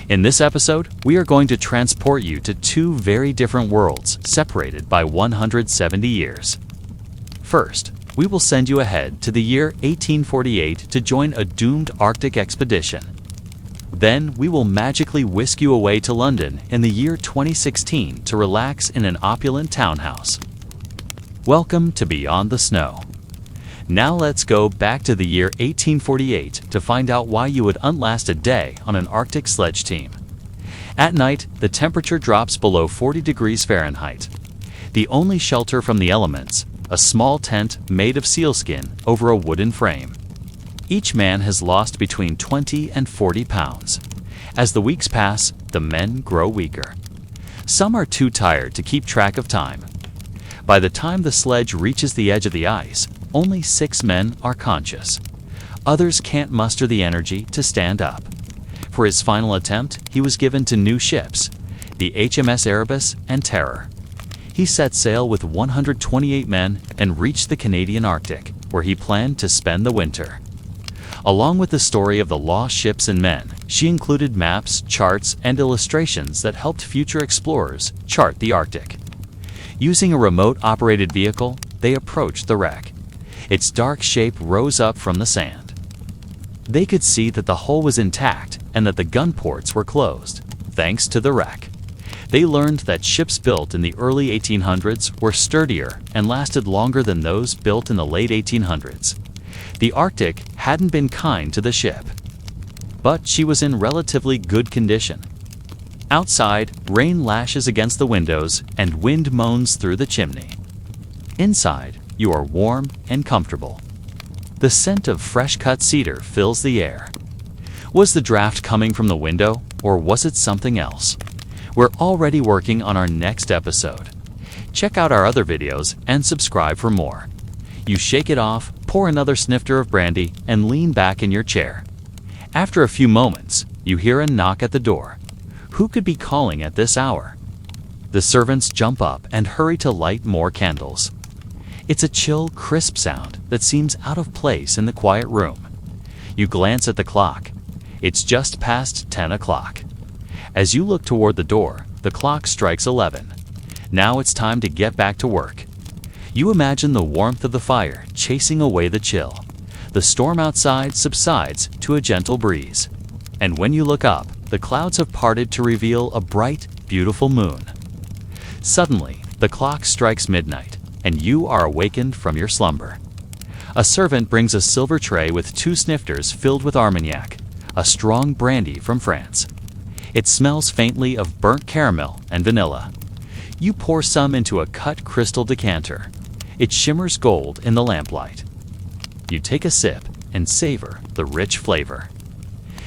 In this episode, we are going to transport you to two very different worlds separated by 170 years. First, we will send you ahead to the year 1848 to join a doomed Arctic expedition. Then, we will magically whisk you away to London in the year 2016 to relax in an opulent townhouse. Welcome to Beyond the Snow. Now let's go back to the year 1848 to find out why you would outlast a day on an Arctic sledge team. At night, the temperature drops below 40 degrees Fahrenheit. The only shelter from the elements, a small tent made of sealskin over a wooden frame. Each man has lost between 20 and 40 pounds. As the weeks pass, the men grow weaker. Some are too tired to keep track of time. By the time the sledge reaches the edge of the ice, only 6 men are conscious. Others can't muster the energy to stand up. For his final attempt, he was given to new ships, the HMS Erebus and Terror. He set sail with 128 men and reached the Canadian Arctic, where he planned to spend the winter. Along with the story of the lost ships and men, she included maps, charts, and illustrations that helped future explorers chart the Arctic. Using a remote-operated vehicle, they approached the wreck. Its dark shape rose up from the sand. They could see that the hull was intact and that the gun ports were closed, thanks to the wreck. They learned that ships built in the early 1800s were sturdier and lasted longer than those built in the late 1800s. The Arctic hadn't been kind to the ship, but she was in relatively good condition. Outside, rain lashes against the windows and wind moans through the chimney. Inside, you are warm and comfortable. The scent of fresh-cut cedar fills the air. Was the draft coming from the window, or was it something else? We're already working on our next episode. Check out our other videos and subscribe for more. You shake it off, pour another snifter of brandy, and lean back in your chair. After a few moments, you hear a knock at the door. Who could be calling at this hour? The servants jump up and hurry to light more candles. It's a chill, crisp sound that seems out of place in the quiet room. You glance at the clock. It's just past 10 o'clock. As you look toward the door, the clock strikes 11. Now it's time to get back to work. You imagine the warmth of the fire chasing away the chill. The storm outside subsides to a gentle breeze. And when you look up, the clouds have parted to reveal a bright, beautiful moon. Suddenly, the clock strikes midnight, and you are awakened from your slumber. A servant brings a silver tray with 2 snifters filled with Armagnac, a strong brandy from France. It smells faintly of burnt caramel and vanilla. You pour some into a cut crystal decanter. It shimmers gold in the lamplight. You take a sip and savor the rich flavor.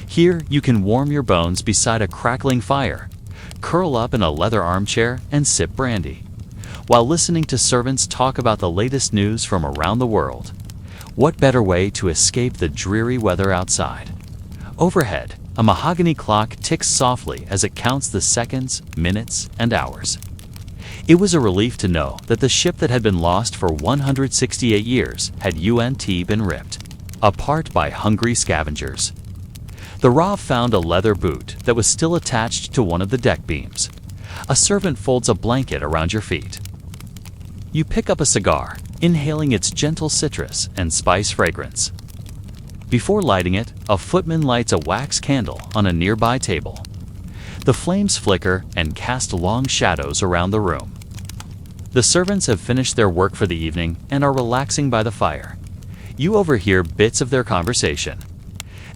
Here, you can warm your bones beside a crackling fire, curl up in a leather armchair, and sip brandy, while listening to servants talk about the latest news from around the world. What better way to escape the dreary weather outside? Overhead, a mahogany clock ticks softly as it counts the seconds, minutes, and hours. It was a relief to know that the ship that had been lost for 168 years had been ripped apart by hungry scavengers. The Rav found a leather boot that was still attached to one of the deck beams. A servant folds a blanket around your feet. You pick up a cigar, inhaling its gentle citrus and spice fragrance. Before lighting it, a footman lights a wax candle on a nearby table. The flames flicker and cast long shadows around the room. The servants have finished their work for the evening and are relaxing by the fire. You overhear bits of their conversation.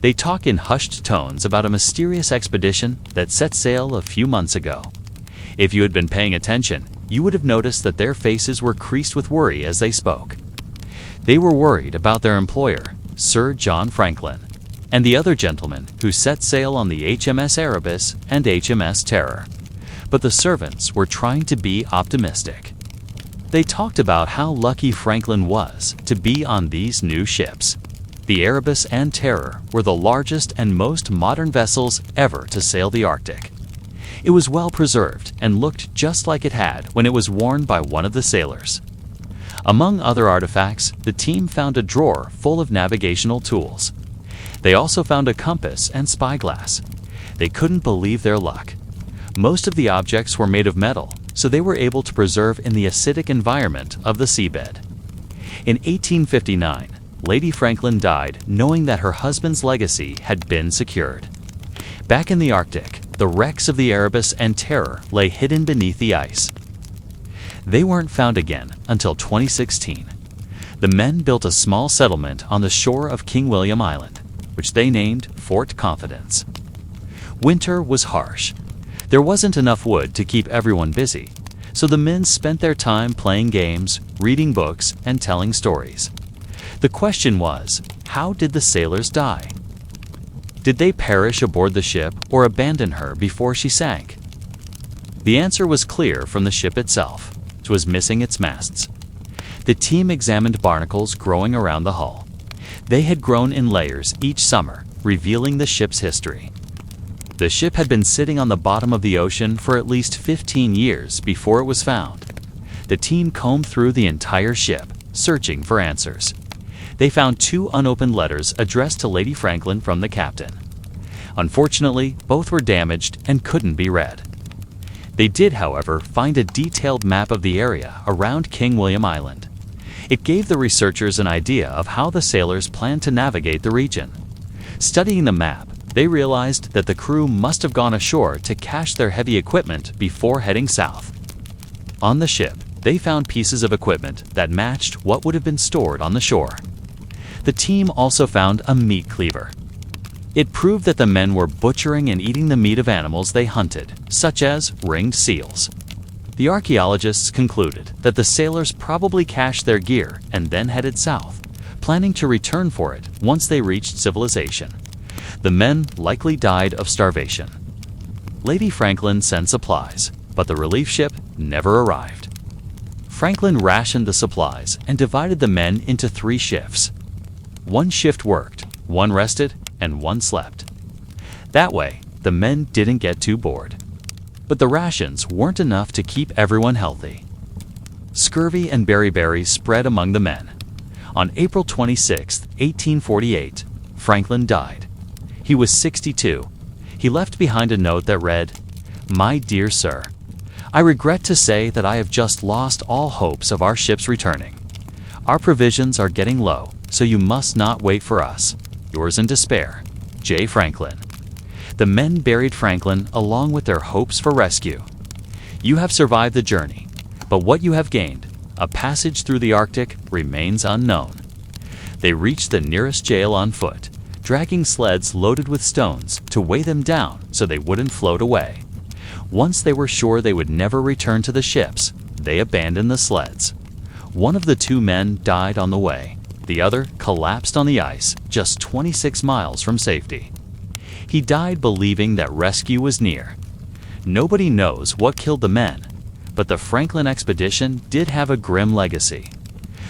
They talk in hushed tones about a mysterious expedition that set sail a few months ago. If you had been paying attention, you would have noticed that their faces were creased with worry as they spoke. They were worried about their employer, Sir John Franklin, and the other gentlemen who set sail on the HMS Erebus and HMS Terror. But the servants were trying to be optimistic. They talked about how lucky Franklin was to be on these new ships. The Erebus and Terror were the largest and most modern vessels ever to sail the Arctic. It was well preserved and looked just like it had when it was worn by one of the sailors. Among other artifacts, the team found a drawer full of navigational tools. They also found a compass and spyglass. They couldn't believe their luck. Most of the objects were made of metal, so they were able to preserve in the acidic environment of the seabed. In 1859, Lady Franklin died knowing that her husband's legacy had been secured. Back in the Arctic, the wrecks of the Erebus and Terror lay hidden beneath the ice. They weren't found again until 2016. The men built a small settlement on the shore of King William Island, which they named Fort Confidence. Winter was harsh. There wasn't enough wood to keep everyone busy, so the men spent their time playing games, reading books, and telling stories. The question was, how did the sailors die? Did they perish aboard the ship or abandon her before she sank? The answer was clear from the ship itself. It was missing its masts. The team examined barnacles growing around the hull. They had grown in layers each summer, revealing the ship's history. The ship had been sitting on the bottom of the ocean for at least 15 years before it was found. The team combed through the entire ship, searching for answers. They found 2 unopened letters addressed to Lady Franklin from the captain. Unfortunately, both were damaged and couldn't be read. They did, however, find a detailed map of the area around King William Island. It gave the researchers an idea of how the sailors planned to navigate the region. Studying the map, they realized that the crew must have gone ashore to cache their heavy equipment before heading south. On the ship, they found pieces of equipment that matched what would have been stored on the shore. The team also found a meat cleaver. It proved that the men were butchering and eating the meat of animals they hunted, such as ringed seals. The archaeologists concluded that the sailors probably cached their gear and then headed south, planning to return for it once they reached civilization. The men likely died of starvation. Lady Franklin sent supplies, but the relief ship never arrived. Franklin rationed the supplies and divided the men into 3 shifts. 1 shift worked, 1 rested, and 1 slept. That way, the men didn't get too bored. But the rations weren't enough to keep everyone healthy. Scurvy and beriberi spread among the men. On April 26, 1848, Franklin died. He was 62. He left behind a note that read, "My dear sir, I regret to say that I have just lost all hopes of our ship's returning. Our provisions are getting low, so you must not wait for us. Yours in despair, J. Franklin." The men buried Franklin along with their hopes for rescue. You have survived the journey, but what you have gained, a passage through the Arctic, remains unknown. They reached the nearest jail on foot, dragging sleds loaded with stones to weigh them down so they wouldn't float away. Once they were sure they would never return to the ships, they abandoned the sleds. One of the 2 men died on the way. The other collapsed on the ice just 26 miles from safety. He died believing that rescue was near. Nobody knows what killed the men, but the Franklin expedition did have a grim legacy.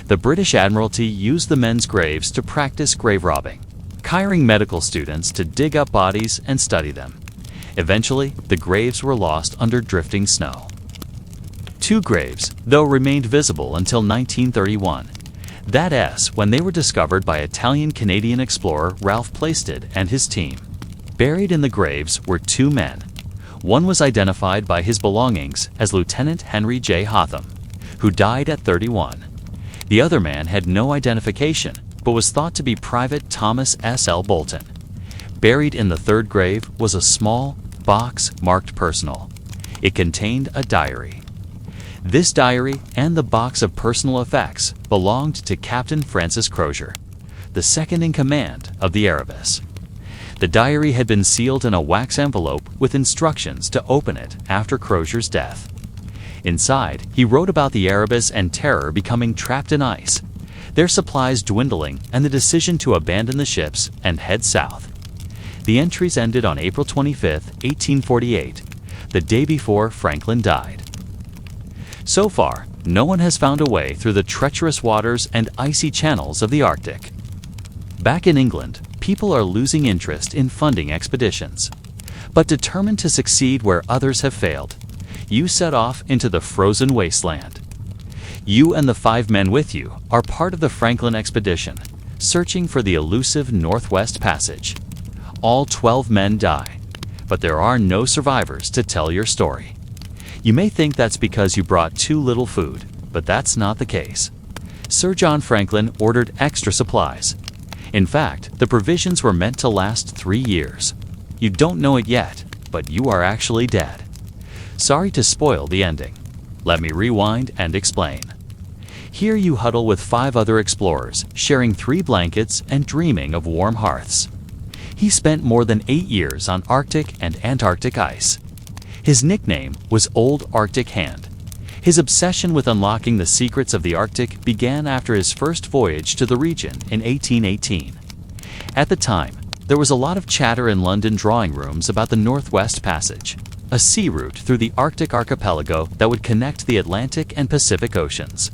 The British Admiralty used the men's graves to practice grave robbing, hiring medical students to dig up bodies and study them. Eventually, the graves were lost under drifting snow. 2 graves, though, remained visible until 1931. That's when they were discovered by Italian-Canadian explorer Ralph Plaisted and his team. Buried in the graves were 2 men. One was identified by his belongings as Lieutenant Henry J. Hotham, who died at 31. The other man had no identification, but was thought to be Private Thomas S. L. Bolton. Buried in the 3rd grave was a small box marked personal. It contained a diary. This diary and the box of personal effects belonged to Captain Francis Crozier, the second in command of the Erebus. The diary had been sealed in a wax envelope with instructions to open it after Crozier's death. Inside, he wrote about the Erebus and Terror becoming trapped in ice, their supplies dwindling, and the decision to abandon the ships and head south. The entries ended on April 25, 1848, the day before Franklin died. So far, no one has found a way through the treacherous waters and icy channels of the Arctic. Back in England, people are losing interest in funding expeditions. But determined to succeed where others have failed, you set off into the frozen wasteland. You and the 5 men with you are part of the Franklin expedition, searching for the elusive Northwest Passage. All 12 men die, but there are no survivors to tell your story. You may think that's because you brought too little food, but that's not the case. Sir John Franklin ordered extra supplies. In fact, the provisions were meant to last 3 years. You don't know it yet, but you are actually dead. Sorry to spoil the ending. Let me rewind and explain. Here you huddle with 5 other explorers, sharing 3 blankets and dreaming of warm hearths. He spent more than 8 years on Arctic and Antarctic ice. His nickname was Old Arctic Hand. His obsession with unlocking the secrets of the Arctic began after his first voyage to the region in 1818. At the time, there was a lot of chatter in London drawing rooms about the Northwest Passage, a sea route through the Arctic archipelago that would connect the Atlantic and Pacific Oceans.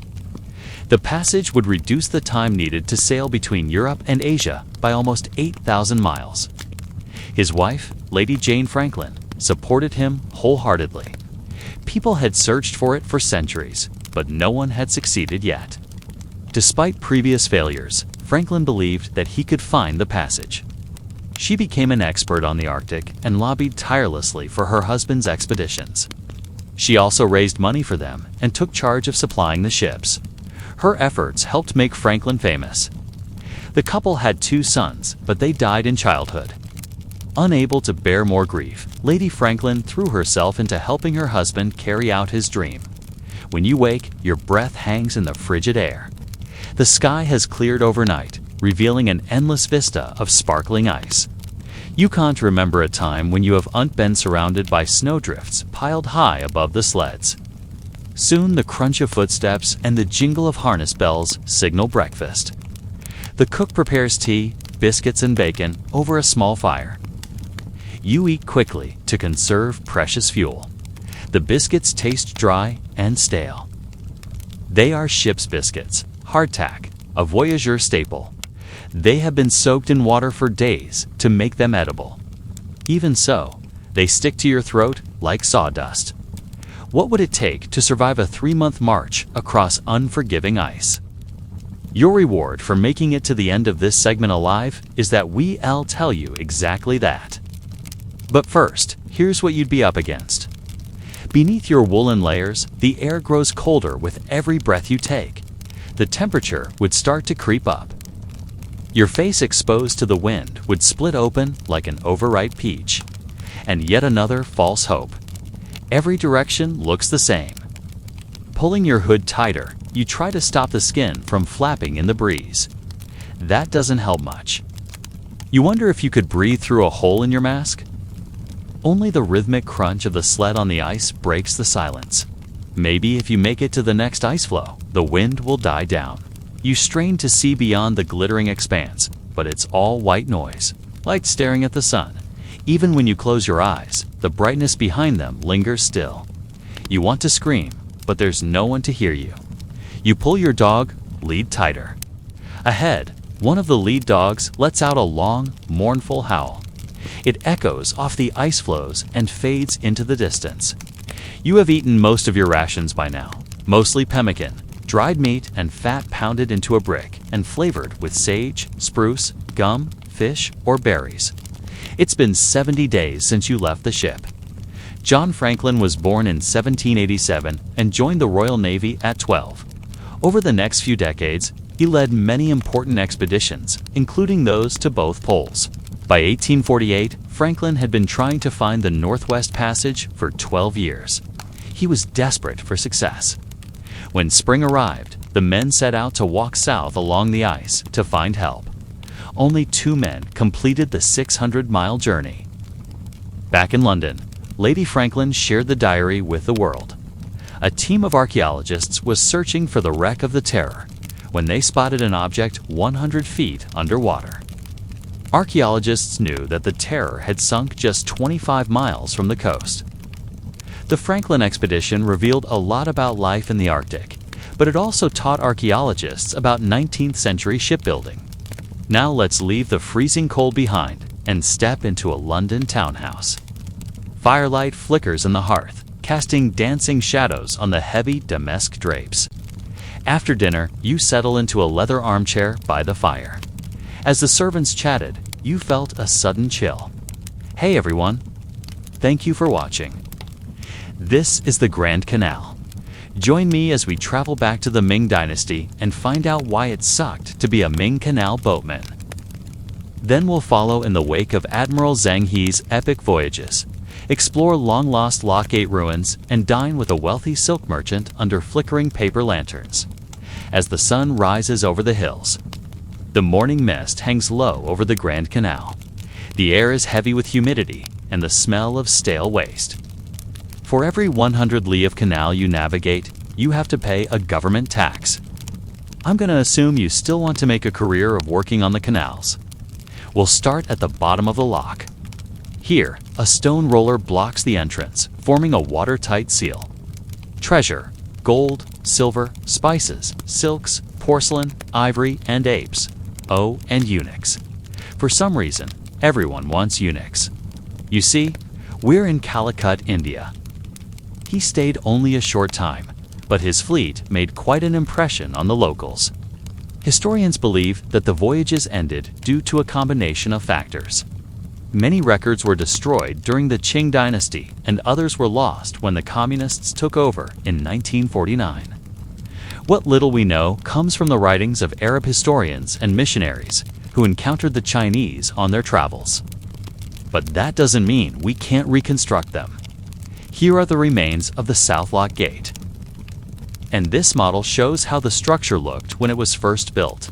The passage would reduce the time needed to sail between Europe and Asia by almost 8,000 miles. His wife, Lady Jane Franklin, supported him wholeheartedly. People had searched for it for centuries, but no one had succeeded yet. Despite previous failures, Franklin believed that he could find the passage. She became an expert on the Arctic and lobbied tirelessly for her husband's expeditions. She also raised money for them and took charge of supplying the ships. Her efforts helped make Franklin famous. The couple had 2 sons, but they died in childhood. Unable to bear more grief, Lady Franklin threw herself into helping her husband carry out his dream. When you wake, your breath hangs in the frigid air. The sky has cleared overnight, revealing an endless vista of sparkling ice. You can't remember a time when you have been surrounded by snowdrifts piled high above the sleds. Soon the crunch of footsteps and the jingle of harness bells signal breakfast. The cook prepares tea, biscuits and bacon over a small fire. You eat quickly to conserve precious fuel. The biscuits taste dry and stale. They are ship's biscuits, hardtack, a voyageur staple. They have been soaked in water for days to make them edible. Even so, they stick to your throat like sawdust. What would it take to survive a 3-month march across unforgiving ice? Your reward for making it to the end of this segment alive is that we'll tell you exactly that. But first, here's what you'd be up against. Beneath your woolen layers, the air grows colder with every breath you take. The temperature would start to creep up. Your face exposed to the wind would split open like an overripe peach. And yet another false hope. Every direction looks the same. Pulling your hood tighter, you try to stop the skin from flapping in the breeze. That doesn't help much. You wonder if you could breathe through a hole in your mask? Only the rhythmic crunch of the sled on the ice breaks the silence. Maybe if you make it to the next ice floe, the wind will die down. You strain to see beyond the glittering expanse, but it's all white noise, like staring at the sun. Even when you close your eyes, the brightness behind them lingers still. You want to scream, but there's no one to hear you. You pull your dog lead tighter. Ahead, one of the lead dogs lets out a long, mournful howl. It echoes off the ice floes and fades into the distance. You have eaten most of your rations by now, mostly pemmican, dried meat and fat pounded into a brick and flavored with sage, spruce, gum, fish, or berries. It's been 70 days since you left the ship. John Franklin was born in 1787 and joined the Royal Navy at 12. Over the next few decades, he led many important expeditions, including those to both poles. By 1848, Franklin had been trying to find the Northwest Passage for 12 years. He was desperate for success. When spring arrived, the men set out to walk south along the ice to find help. Only 2 men completed the 600-mile journey. Back in London, Lady Franklin shared the diary with the world. A team of archaeologists was searching for the wreck of the Terror when they spotted an object 100 feet underwater. Archaeologists knew that the Terror had sunk just 25 miles from the coast. The Franklin expedition revealed a lot about life in the Arctic, but it also taught archaeologists about 19th century shipbuilding. Now let's leave the freezing cold behind and step into a London townhouse. Firelight flickers in the hearth, casting dancing shadows on the heavy damask drapes. After dinner, you settle into a leather armchair by the fire. As the servants chatted, you felt a sudden chill. "Hey everyone, Thank you for watching. This is the Grand Canal. Join me as we travel back to the Ming Dynasty and find out why it sucked to be a Ming Canal boatman. Then we'll follow in the wake of Admiral Zhang He's epic voyages, explore long-lost Lock Gate ruins, and dine with a wealthy silk merchant under flickering paper lanterns. As the sun rises over the hills, the morning mist hangs low over the Grand Canal. The air is heavy with humidity and the smell of stale waste. For every 100 li of canal you navigate, you have to pay a government tax. I'm going to assume you still want to make a career of working on the canals. We'll start at the bottom of the lock. Here, a stone roller blocks the entrance, forming a watertight seal. Treasure, gold, silver, spices, silks, porcelain, ivory, and apes. Oh, and eunuchs. For some reason, everyone wants eunuchs. You see, we're in Calicut, India. He stayed only a short time, but his fleet made quite an impression on the locals. Historians believe that the voyages ended due to a combination of factors. Many records were destroyed during the Qing dynasty, and others were lost when the communists took over in 1949. What little we know comes from the writings of Arab historians and missionaries who encountered the Chinese on their travels. But that doesn't mean we can't reconstruct them. Here are the remains of the South Lock Gate. And this model shows how the structure looked when it was first built.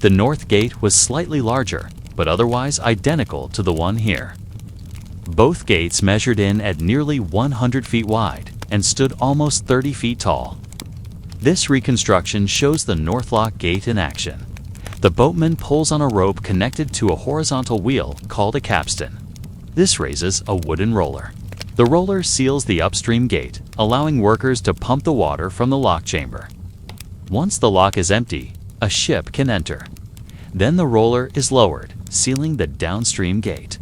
The North Gate was slightly larger, but otherwise identical to the one here. Both gates measured in at nearly 100 feet wide and stood almost 30 feet tall. This reconstruction shows the North Lock Gate in action. The boatman pulls on a rope connected to a horizontal wheel called a capstan. This raises a wooden roller. The roller seals the upstream gate, allowing workers to pump the water from the lock chamber. Once the lock is empty, a ship can enter. Then the roller is lowered, sealing the downstream gate.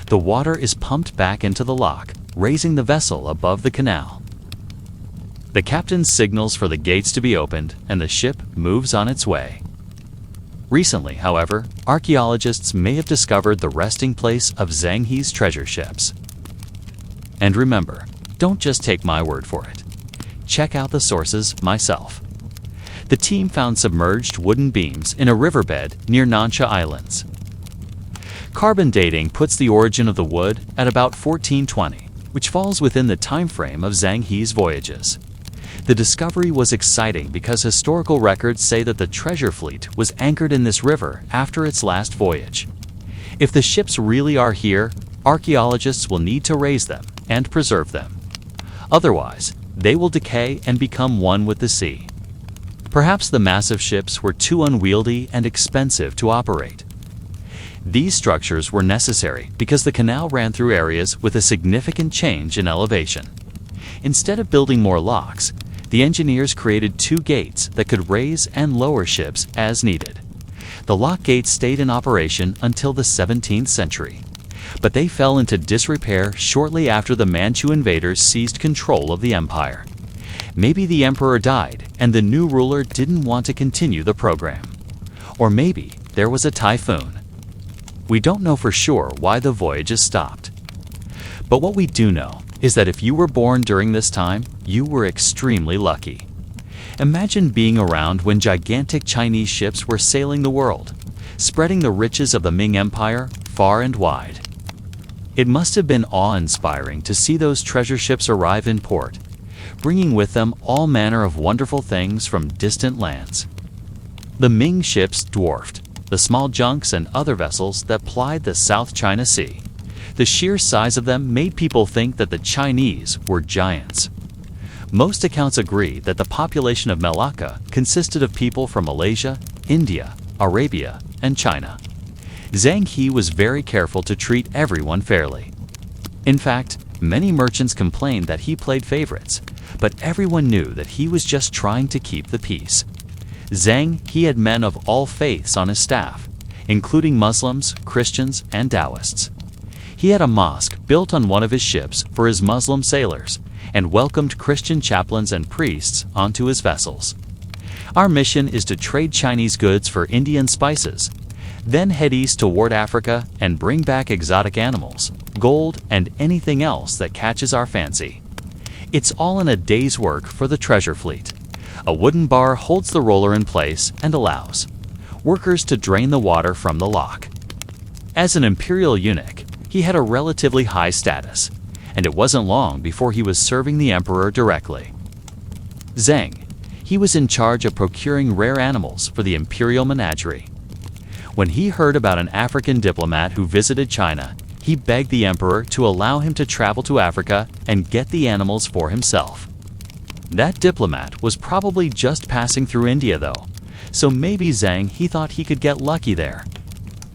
The water is pumped back into the lock, raising the vessel above the canal. The captain signals for the gates to be opened, and the ship moves on its way. Recently, however, archaeologists may have discovered the resting place of Zhang He's treasure ships. And remember, don't just take my word for it. Check out the sources myself. The team found submerged wooden beams in a riverbed near Nansha Islands. Carbon dating puts the origin of the wood at about 1420, which falls within the time frame of Zhang He's voyages. The discovery was exciting because historical records say that the treasure fleet was anchored in this river after its last voyage. If the ships really are here, archaeologists will need to raise them and preserve them. Otherwise, they will decay and become one with the sea. Perhaps the massive ships were too unwieldy and expensive to operate. These structures were necessary because the canal ran through areas with a significant change in elevation. Instead of building more locks, the engineers created two gates that could raise and lower ships as needed. The lock gates stayed in operation until the 17th century, but they fell into disrepair shortly after the Manchu invaders seized control of the empire. Maybe the emperor died and the new ruler didn't want to continue the program. Or maybe there was a typhoon. We don't know for sure why the voyages stopped. But what we do know is that if you were born during this time, you were extremely lucky. Imagine being around when gigantic Chinese ships were sailing the world, spreading the riches of the Ming Empire far and wide. It must have been awe-inspiring to see those treasure ships arrive in port, bringing with them all manner of wonderful things from distant lands. The Ming ships dwarfed the small junks and other vessels that plied the South China Sea. The sheer size of them made people think that the Chinese were giants. Most accounts agree that the population of Malacca consisted of people from Malaysia, India, Arabia, and China. Zhang He was very careful to treat everyone fairly. In fact, many merchants complained that he played favorites, but everyone knew that he was just trying to keep the peace. Zhang He had men of all faiths on his staff, including Muslims, Christians, and Taoists. He had a mosque built on one of his ships for his Muslim sailors and welcomed Christian chaplains and priests onto his vessels. Our mission is to trade Chinese goods for Indian spices. Then head east toward Africa and bring back exotic animals, gold, and anything else that catches our fancy. It's all in a day's work for the treasure fleet. A wooden bar holds the roller in place and allows workers to drain the water from the lock. As an imperial eunuch, he had a relatively high status, and it wasn't long before he was serving the emperor directly. Zhang, he was in charge of procuring rare animals for the imperial menagerie. When he heard about an African diplomat who visited China, he begged the emperor to allow him to travel to Africa and get the animals for himself. That diplomat was probably just passing through India though, so maybe Zhang he thought he could get lucky there.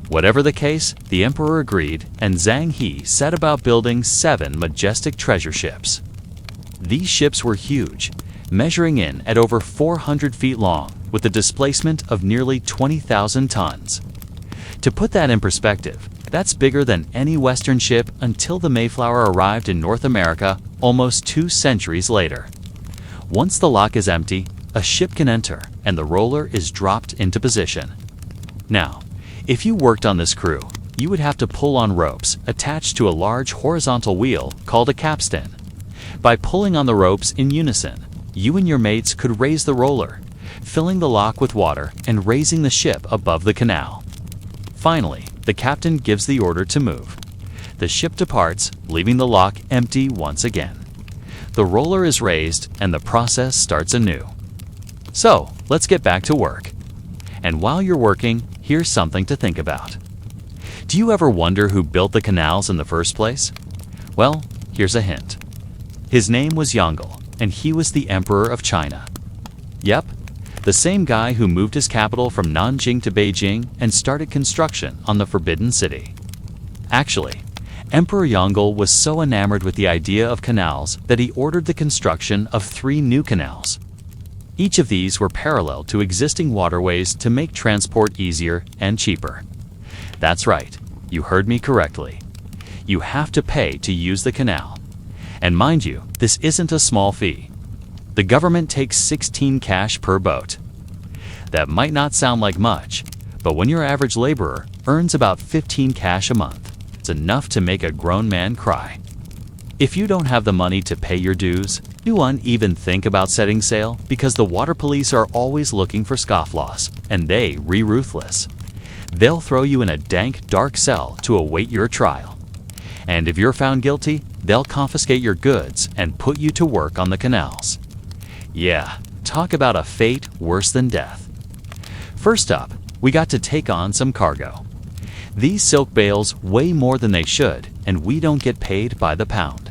Whatever the case, the emperor agreed, and Zhang He set about building 7 majestic treasure ships. These ships were huge, measuring in at over 400 feet long, with a displacement of nearly 20,000 tons. To put that in perspective, that's bigger than any Western ship until the Mayflower arrived in North America almost 2 centuries later. Once the lock is empty, a ship can enter, and the roller is dropped into position. Now, if you worked on this crew, you would have to pull on ropes attached to a large horizontal wheel called a capstan. By pulling on the ropes in unison, you and your mates could raise the roller, filling the lock with water and raising the ship above the canal. Finally, the captain gives the order to move. The ship departs, leaving the lock empty once again. The roller is raised and the process starts anew. So, let's get back to work. And while you're working, here's something to think about. Do you ever wonder who built the canals in the first place? Well, here's a hint. His name was Yongle, and he was the Emperor of China. Yep, the same guy who moved his capital from Nanjing to Beijing and started construction on the Forbidden City. Actually, Emperor Yongle was so enamored with the idea of canals that he ordered the construction of 3 new canals. Each of these were parallel to existing waterways to make transport easier and cheaper. That's right, you heard me correctly. You have to pay to use the canal. And mind you, this isn't a small fee. The government takes 16 cash per boat. That might not sound like much, but when your average laborer earns about 15 cash a month, it's enough to make a grown man cry. If you don't have the money to pay your dues, do one even think about setting sail, because the water police are always looking for scofflaws, and they ruthless. They'll throw you in a dank, dark cell to await your trial. And if you're found guilty, they'll confiscate your goods and put you to work on the canals. Yeah, talk about a fate worse than death. First up, we got to take on some cargo. These silk bales weigh more than they should, and we don't get paid by the pound.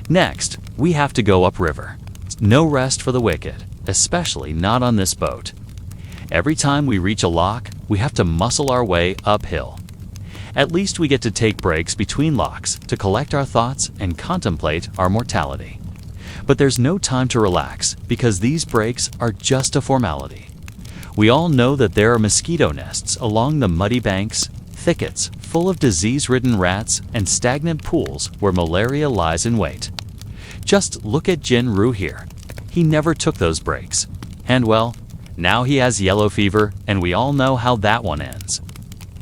Next, we have to go upriver. No rest for the wicked, especially not on this boat. Every time we reach a lock, we have to muscle our way uphill. At least we get to take breaks between locks to collect our thoughts and contemplate our mortality. But there's no time to relax because these breaks are just a formality. We all know that there are mosquito nests along the muddy banks, thickets full of disease-ridden rats, and stagnant pools where malaria lies in wait. Just look at Jin Ru here. He never took those breaks. And well, now he has yellow fever, and we all know how that one ends.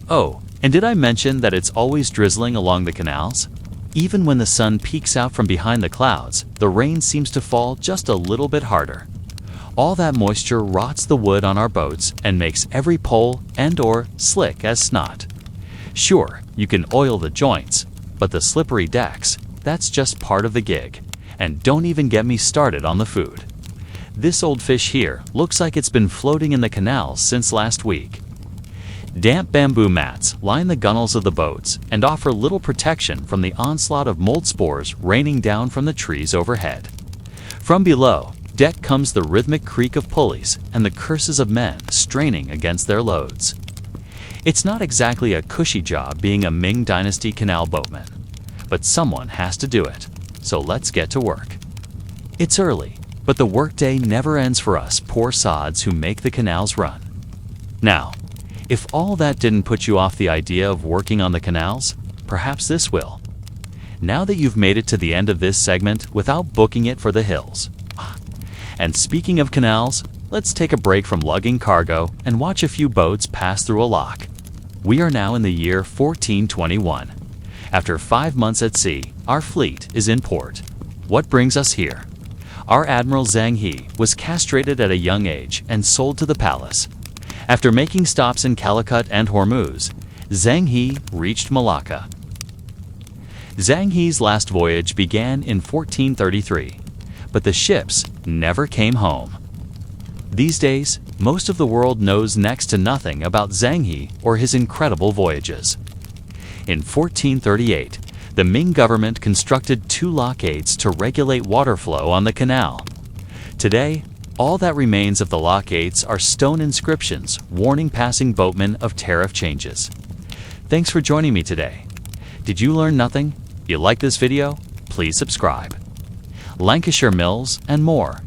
Oh, and did I mention that it's always drizzling along the canals? Even when the sun peeks out from behind the clouds, the rain seems to fall just a little bit harder. All that moisture rots the wood on our boats and makes every pole and/or slick as snot. Sure, you can oil the joints, but the slippery decks, that's just part of the gig. And don't even get me started on the food. This old fish here looks like it's been floating in the canals since last week. Damp bamboo mats line the gunnels of the boats and offer little protection from the onslaught of mold spores raining down from the trees overhead. From below deck comes the rhythmic creak of pulleys and the curses of men straining against their loads. It's not exactly a cushy job being a Ming Dynasty canal boatman, but someone has to do it, so let's get to work. It's early, but the workday never ends for us poor sods who make the canals run. Now, if all that didn't put you off the idea of working on the canals, perhaps this will. Now that you've made it to the end of this segment without booking it for the hills. And speaking of canals, let's take a break from lugging cargo and watch a few boats pass through a lock. We are now in the year 1421. After 5 months at sea, our fleet is in port. What brings us here? Our Admiral Zhang He was castrated at a young age and sold to the palace. After making stops in Calicut and Hormuz, Zhang He reached Malacca. Zhang He's last voyage began in 1433, but the ships never came home. These days, most of the world knows next to nothing about Zhang He or his incredible voyages. In 1438, the Ming government constructed 2 lock gates to regulate water flow on the canal. Today, all that remains of the lock gates are stone inscriptions warning passing boatmen of tariff changes. Thanks for joining me today. Did you learn nothing? You like this video? Please subscribe. Lancashire Mills and more.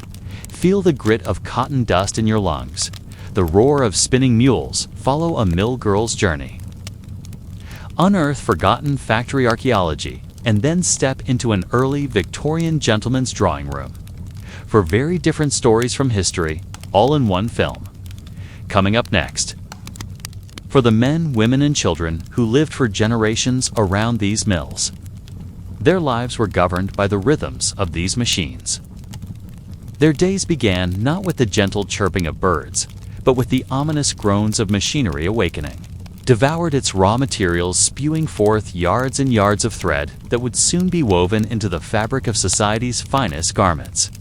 Feel the grit of cotton dust in your lungs. The roar of spinning mules. Follow a mill girl's journey. Unearth forgotten factory archaeology and then step into an early Victorian gentleman's drawing room. For very different stories from history, all in one film. Coming up next. For the men, women, and children who lived for generations around these mills. Their lives were governed by the rhythms of these machines. Their days began not with the gentle chirping of birds, but with the ominous groans of machinery awakening. Devoured its raw materials, spewing forth yards and yards of thread that would soon be woven into the fabric of society's finest garments.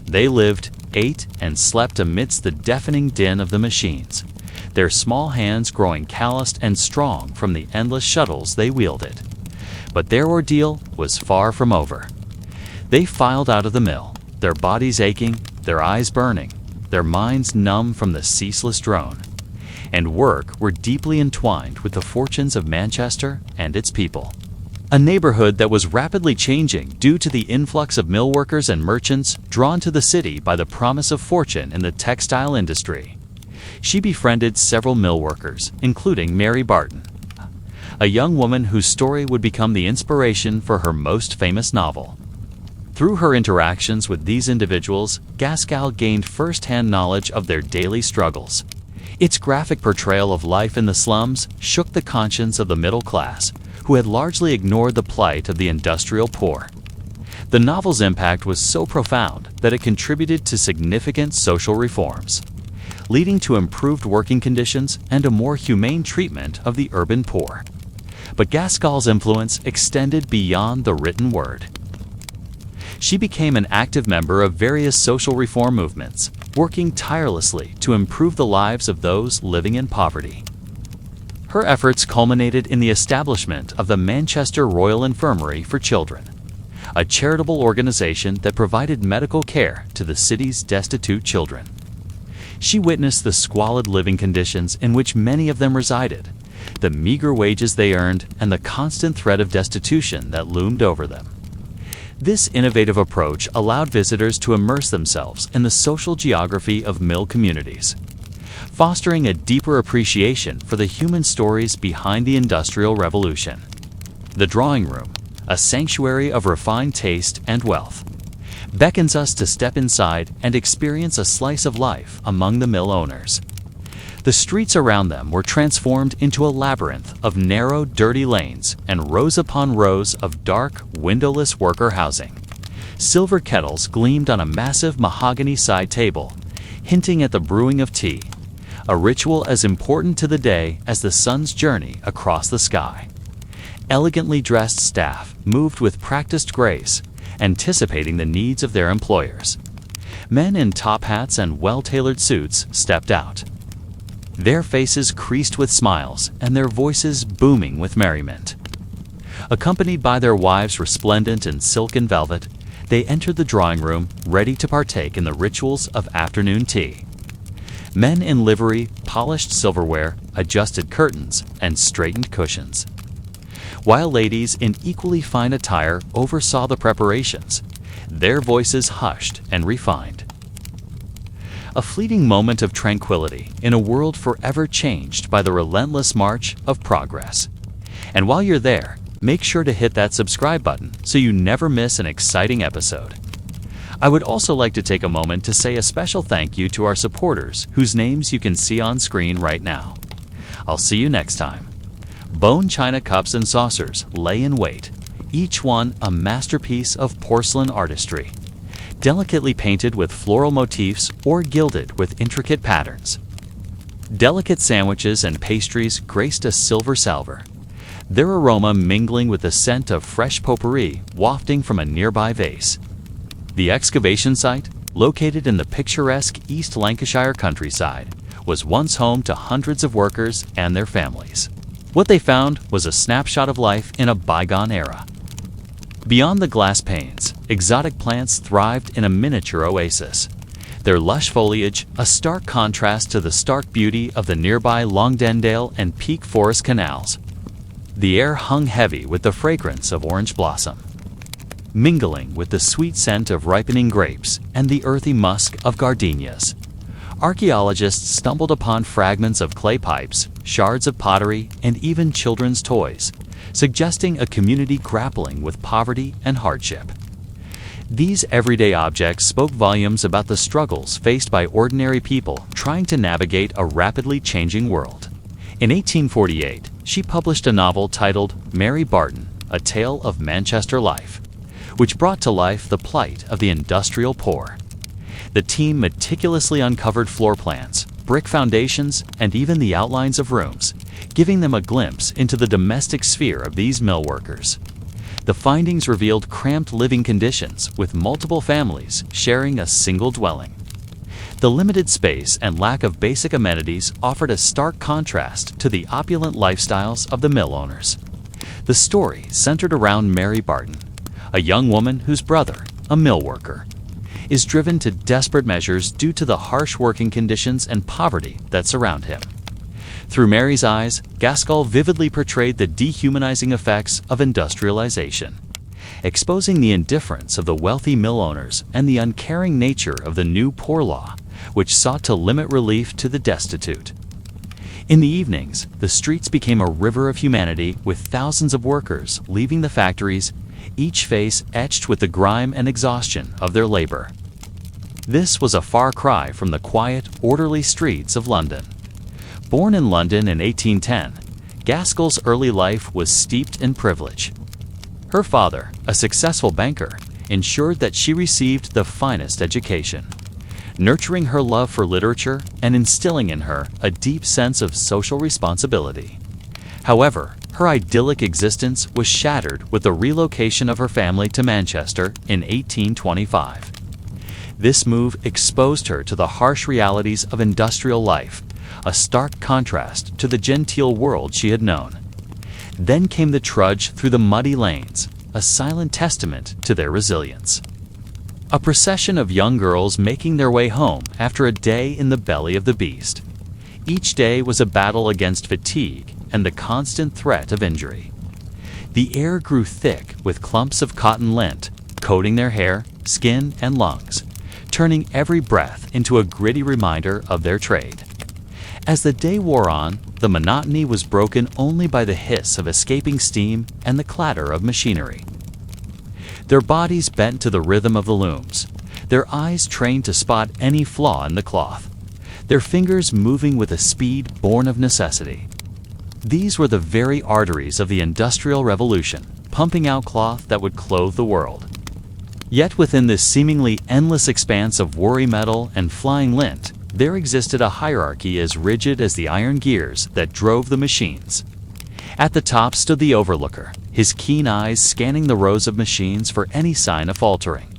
They lived, ate, and slept amidst the deafening din of the machines, their small hands growing calloused and strong from the endless shuttles they wielded. But their ordeal was far from over. They filed out of the mill, their bodies aching, their eyes burning, their minds numb from the ceaseless drone. And work were deeply entwined with the fortunes of Manchester and its people. A neighborhood that was rapidly changing due to the influx of mill workers and merchants drawn to the city by the promise of fortune in the textile industry. She befriended several mill workers, including Mary Barton, a young woman whose story would become the inspiration for her most famous novel. Through her interactions with these individuals, Gaskell gained first-hand knowledge of their daily struggles. Its graphic portrayal of life in the slums shook the conscience of the middle class, who had largely ignored the plight of the industrial poor. The novel's impact was so profound that it contributed to significant social reforms, leading to improved working conditions and a more humane treatment of the urban poor. But Gaskell's influence extended beyond the written word. She became an active member of various social reform movements, working tirelessly to improve the lives of those living in poverty. Her efforts culminated in the establishment of the Manchester Royal Infirmary for Children, a charitable organization that provided medical care to the city's destitute children. She witnessed the squalid living conditions in which many of them resided, the meager wages they earned, and the constant threat of destitution that loomed over them. This innovative approach allowed visitors to immerse themselves in the social geography of mill communities, fostering a deeper appreciation for the human stories behind the Industrial Revolution. The drawing room, a sanctuary of refined taste and wealth, beckons us to step inside and experience a slice of life among the mill owners. The streets around them were transformed into a labyrinth of narrow, dirty lanes and rows upon rows of dark, windowless worker housing. Silver kettles gleamed on a massive mahogany side table, hinting at the brewing of tea, a ritual as important to the day as the sun's journey across the sky. Elegantly dressed staff moved with practiced grace, anticipating the needs of their employers. Men in top hats and well-tailored suits stepped out, their faces creased with smiles and their voices booming with merriment. Accompanied by their wives resplendent in silk and velvet, they entered the drawing room ready to partake in the rituals of afternoon tea. Men in livery polished silverware, adjusted curtains, and straightened cushions, while ladies in equally fine attire oversaw the preparations, their voices hushed and refined. A fleeting moment of tranquility in a world forever changed by the relentless march of progress. And while you're there, make sure to hit that subscribe button so you never miss an exciting episode. I would also like to take a moment to say a special thank you to our supporters whose names you can see on screen right now. I'll see you next time. Bone china cups and saucers lay in wait, each one a masterpiece of porcelain artistry, delicately painted with floral motifs or gilded with intricate patterns. Delicate sandwiches and pastries graced a silver salver, their aroma mingling with the scent of fresh potpourri wafting from a nearby vase. The excavation site, located in the picturesque East Lancashire countryside, was once home to hundreds of workers and their families. What they found was a snapshot of life in a bygone era. Beyond the glass panes, exotic plants thrived in a miniature oasis, their lush foliage a stark contrast to the stark beauty of the nearby Longdendale and Peak Forest canals. The air hung heavy with the fragrance of orange blossom, mingling with the sweet scent of ripening grapes and the earthy musk of gardenias. Archaeologists stumbled upon fragments of clay pipes, shards of pottery, and even children's toys, suggesting a community grappling with poverty and hardship. These everyday objects spoke volumes about the struggles faced by ordinary people trying to navigate a rapidly changing world. In 1848, she published a novel titled Mary Barton, A Tale of Manchester Life, which brought to life the plight of the industrial poor. The team meticulously uncovered floor plans, brick foundations, and even the outlines of rooms, giving them a glimpse into the domestic sphere of these mill workers. The findings revealed cramped living conditions with multiple families sharing a single dwelling. The limited space and lack of basic amenities offered a stark contrast to the opulent lifestyles of the mill owners. The story centered around Mary Barton, a young woman whose brother, a mill worker, is driven to desperate measures due to the harsh working conditions and poverty that surround him. Through Mary's eyes, Gaskell vividly portrayed the dehumanizing effects of industrialization, exposing the indifference of the wealthy mill owners and the uncaring nature of the new poor law, which sought to limit relief to the destitute. In the evenings, the streets became a river of humanity with thousands of workers leaving the factories, each face etched with the grime and exhaustion of their labor. This was a far cry from the quiet, orderly streets of London. Born in London in 1810, Gaskell's early life was steeped in privilege. Her father, a successful banker, ensured that she received the finest education, nurturing her love for literature and instilling in her a deep sense of social responsibility. However, her idyllic existence was shattered with the relocation of her family to Manchester in 1825. This move exposed her to the harsh realities of industrial life, a stark contrast to the genteel world she had known. Then came the trudge through the muddy lanes, a silent testament to their resilience. A procession of young girls making their way home after a day in the belly of the beast. Each day was a battle against fatigue and the constant threat of injury. The air grew thick with clumps of cotton lint, coating their hair, skin, and lungs, turning every breath into a gritty reminder of their trade. As the day wore on, the monotony was broken only by the hiss of escaping steam and the clatter of machinery. Their bodies bent to the rhythm of the looms, their eyes trained to spot any flaw in the cloth, their fingers moving with a speed born of necessity. These were the very arteries of the Industrial Revolution, pumping out cloth that would clothe the world. Yet within this seemingly endless expanse of worry metal and flying lint, there existed a hierarchy as rigid as the iron gears that drove the machines. At the top stood the overlooker, his keen eyes scanning the rows of machines for any sign of faltering.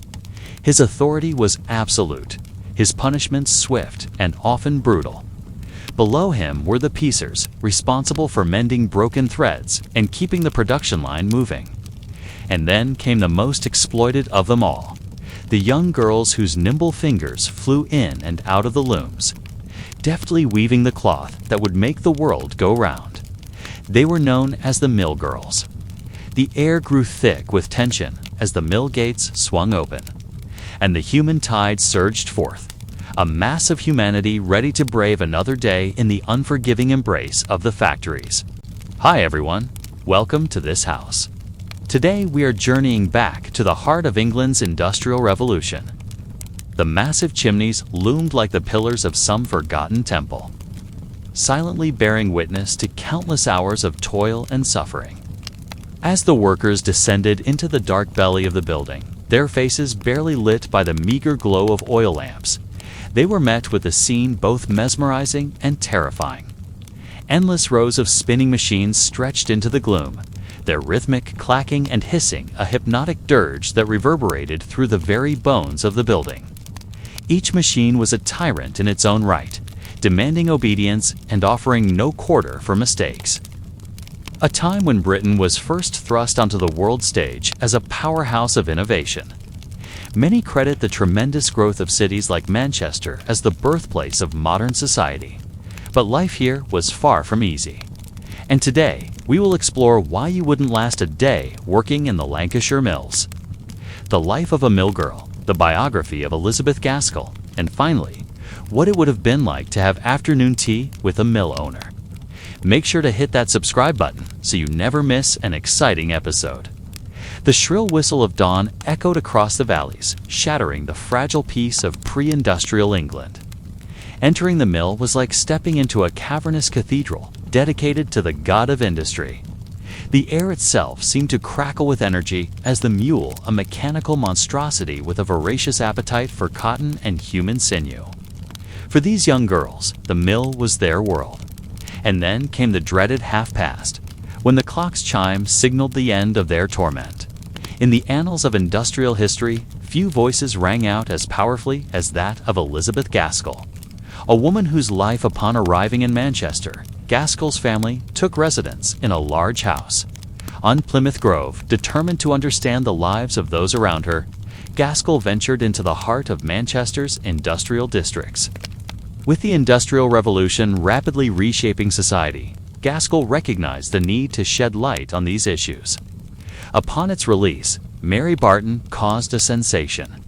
His authority was absolute, his punishments swift and often brutal. Below him were the piecers, responsible for mending broken threads and keeping the production line moving. And then came the most exploited of them all, the young girls whose nimble fingers flew in and out of the looms, deftly weaving the cloth that would make the world go round. They were known as the mill girls. The air grew thick with tension as the mill gates swung open, and the human tide surged forth, a mass of humanity ready to brave another day in the unforgiving embrace of the factories. Hi everyone, welcome to this house. Today we are journeying back to the heart of England's Industrial Revolution. The massive chimneys loomed like the pillars of some forgotten temple. silently bearing witness to countless hours of toil and suffering. As the workers descended into the dark belly of the building, their faces barely lit by the meager glow of oil lamps, they were met with a scene both mesmerizing and terrifying. Endless rows of spinning machines stretched into the gloom, their rhythmic clacking and hissing a hypnotic dirge that reverberated through the very bones of the building. Each machine was a tyrant in its own right, demanding obedience and offering no quarter for mistakes. A time when Britain was first thrust onto the world stage as a powerhouse of innovation. Many credit the tremendous growth of cities like Manchester as the birthplace of modern society. But life here was far from easy. And today, we will explore why you wouldn't last a day working in the Lancashire mills. The life of a mill girl, the biography of Elizabeth Gaskell, and finally, what it would have been like to have afternoon tea with a mill owner. Make sure to hit that subscribe button so you never miss an exciting episode. The shrill whistle of dawn echoed across the valleys, shattering the fragile peace of pre-industrial England. Entering the mill was like stepping into a cavernous cathedral dedicated to the god of industry. The air itself seemed to crackle with energy as the mule, a mechanical monstrosity with a voracious appetite for cotton and human sinew. For these young girls, the mill was their world. And then came the dreaded half-past, when the clock's chime signaled the end of their torment. In the annals of industrial history, few voices rang out as powerfully as that of Elizabeth Gaskell, a woman whose life upon arriving in Manchester, Gaskell's family took residence in a large house. On Plymouth Grove, determined to understand the lives of those around her, Gaskell ventured into the heart of Manchester's industrial districts. With the Industrial Revolution rapidly reshaping society, Gaskell recognized the need to shed light on these issues. Upon its release, Mary Barton caused a sensation.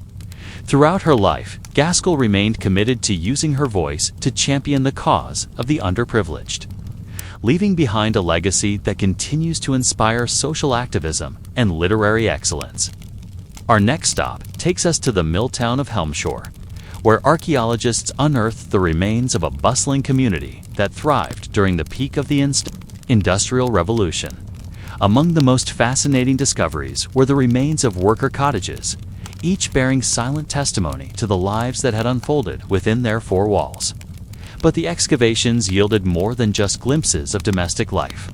Throughout her life, Gaskell remained committed to using her voice to champion the cause of the underprivileged, leaving behind a legacy that continues to inspire social activism and literary excellence. Our next stop takes us to the mill town of Helmshore, where archaeologists unearthed the remains of a bustling community that thrived during the peak of the Industrial Revolution. Among the most fascinating discoveries were the remains of worker cottages, each bearing silent testimony to the lives that had unfolded within their four walls. But the excavations yielded more than just glimpses of domestic life.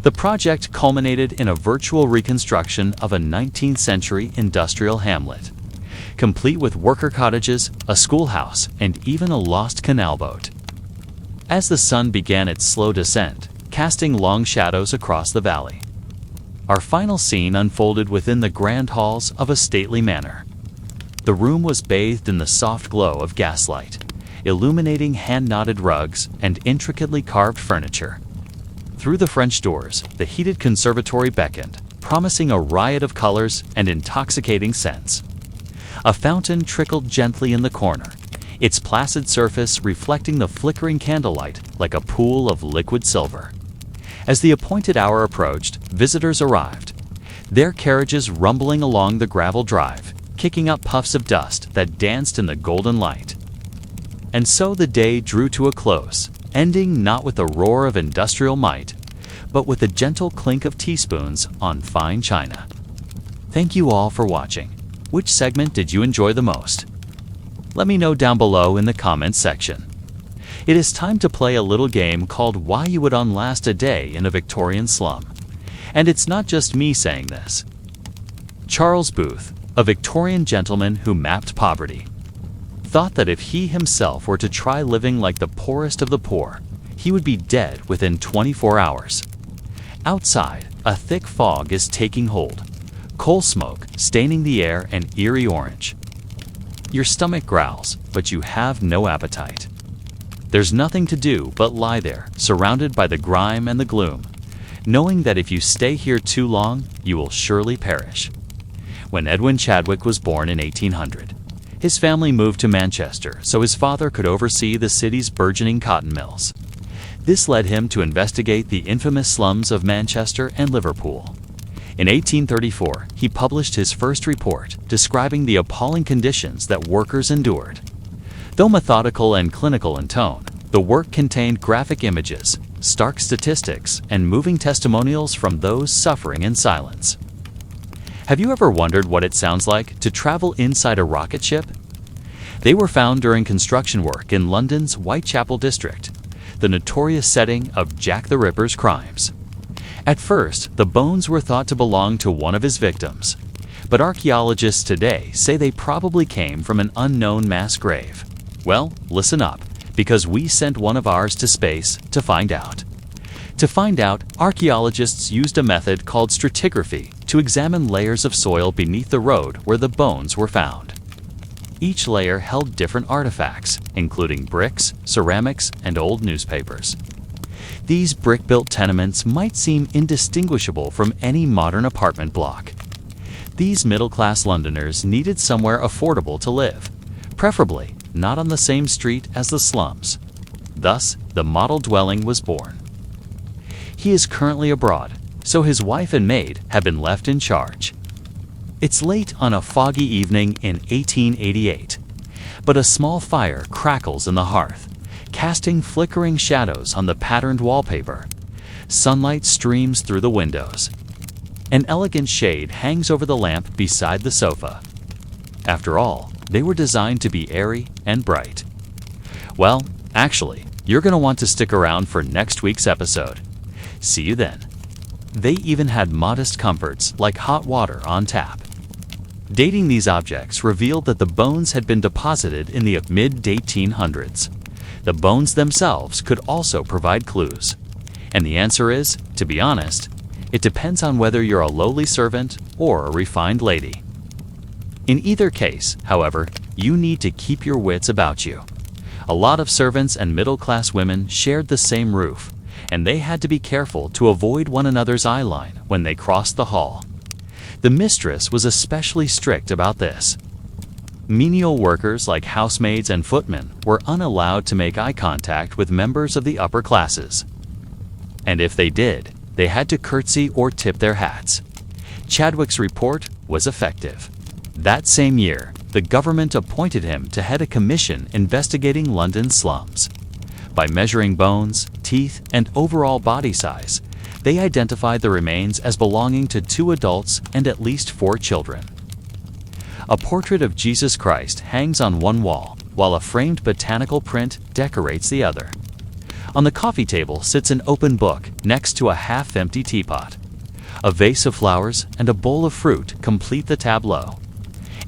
The project culminated in a virtual reconstruction of a 19th-century industrial hamlet, complete with worker cottages, a schoolhouse, and even a lost canal boat. As the sun began its slow descent, casting long shadows across the valley, our final scene unfolded within the grand halls of a stately manor. The room was bathed in the soft glow of gaslight, illuminating hand-knotted rugs and intricately carved furniture. Through the French doors, the heated conservatory beckoned, promising a riot of colors and intoxicating scents. A fountain trickled gently in the corner, its placid surface reflecting the flickering candlelight like a pool of liquid silver. As the appointed hour approached, visitors arrived, their carriages rumbling along the gravel drive, kicking up puffs of dust that danced in the golden light. And so the day drew to a close, ending not with the roar of industrial might, but with the gentle clink of teaspoons on fine china. Thank you all for watching. Which segment did you enjoy the most? Let me know down below in the comments section. It is time to play a little game called Why You Would Unlast a Day in a Victorian Slum. And it's not just me saying this. Charles Booth, a Victorian gentleman who mapped poverty, thought that if he himself were to try living like the poorest of the poor, he would be dead within 24 hours. Outside, a thick fog is taking hold, coal smoke staining the air an eerie orange. Your stomach growls, but you have no appetite. There's nothing to do but lie there, surrounded by the grime and the gloom, knowing that if you stay here too long, you will surely perish. When Edwin Chadwick was born in 1800, his family moved to Manchester so his father could oversee the city's burgeoning cotton mills. This led him to investigate the infamous slums of Manchester and Liverpool. In 1834, he published his first report describing the appalling conditions that workers endured. Though methodical and clinical in tone, The work contained graphic images, stark statistics, and moving testimonials from those suffering in silence. Have you ever wondered what it sounds like to travel inside a rocket ship? They were found during construction work in London's Whitechapel district, the notorious setting of Jack the Ripper's crimes. At first, the bones were thought to belong to one of his victims, but archaeologists today say they probably came from an unknown mass grave. Well, listen up, because we sent one of ours to space to find out. To find out, archaeologists used a method called stratigraphy to examine layers of soil beneath the road where the bones were found. Each layer held different artifacts, including bricks, ceramics, and old newspapers. These brick-built tenements might seem indistinguishable from any modern apartment block. These middle-class Londoners needed somewhere affordable to live, preferably not on the same street as the slums. Thus, the model dwelling was born. He is currently abroad, so his wife and maid have been left in charge. It's late on a foggy evening in 1888, but a small fire crackles in the hearth, casting flickering shadows on the patterned wallpaper. Sunlight streams through the windows. An elegant shade hangs over the lamp beside the sofa. After all, they were designed to be airy and bright. Well, actually, you're going to want to stick around for next week's episode. See you then. They even had modest comforts like hot water on tap. Dating these objects revealed that the bones had been deposited in the mid-1800s. The bones themselves could also provide clues. And the answer is, to be honest, it depends on whether you're a lowly servant or a refined lady. In either case, however, you need to keep your wits about you. A lot of servants and middle-class women shared the same roof, and they had to be careful to avoid one another's eye line when they crossed the hall. The mistress was especially strict about this. Menial workers like housemaids and footmen were unallowed to make eye contact with members of the upper classes. And if they did, they had to curtsy or tip their hats. Chadwick's report was effective. That same year, the government appointed him to head a commission investigating London's slums. By measuring bones, teeth, and overall body size, they identified the remains as belonging to 2 adults and at least 4 children. A portrait of Jesus Christ hangs on one wall, while a framed botanical print decorates the other. On the coffee table sits an open book next to a half-empty teapot. A vase of flowers and a bowl of fruit complete the tableau.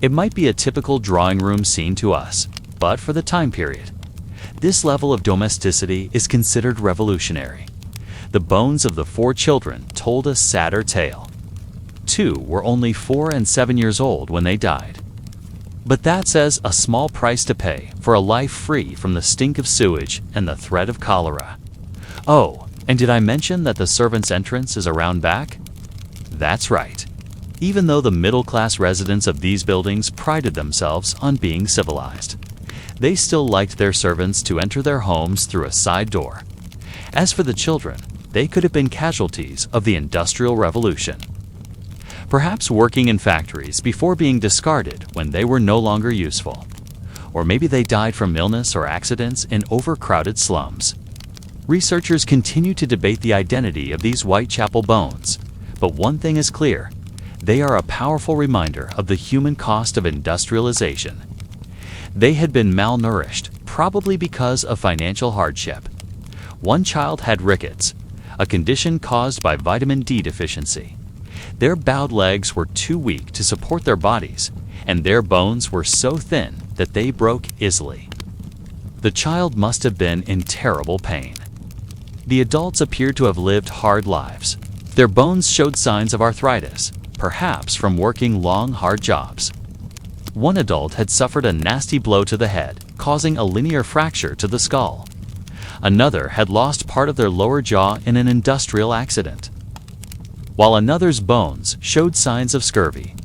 It might be a typical drawing room scene to us, but for the time period, this level of domesticity is considered revolutionary. The bones of the 4 children told a sadder tale. 2 were only 4 and 7 years old when they died. But that says a small price to pay for a life free from the stink of sewage and the threat of cholera. Oh, and did I mention that the servants' entrance is around back? That's right. Even though the middle-class residents of these buildings prided themselves on being civilized, they still liked their servants to enter their homes through a side door. As for the children, they could have been casualties of the Industrial Revolution. Perhaps working in factories before being discarded when they were no longer useful. Or maybe they died from illness or accidents in overcrowded slums. Researchers continue to debate the identity of these Whitechapel bones, but one thing is clear: they are a powerful reminder of the human cost of industrialization. They had been malnourished, probably because of financial hardship. One child had rickets, a condition caused by vitamin D deficiency. Their bowed legs were too weak to support their bodies, and their bones were so thin that they broke easily. The child must have been in terrible pain. The adults appeared to have lived hard lives. Their bones showed signs of arthritis, perhaps from working long, hard jobs. One adult had suffered a nasty blow to the head, causing a linear fracture to the skull. Another had lost part of their lower jaw in an industrial accident, while another's bones showed signs of scurvy,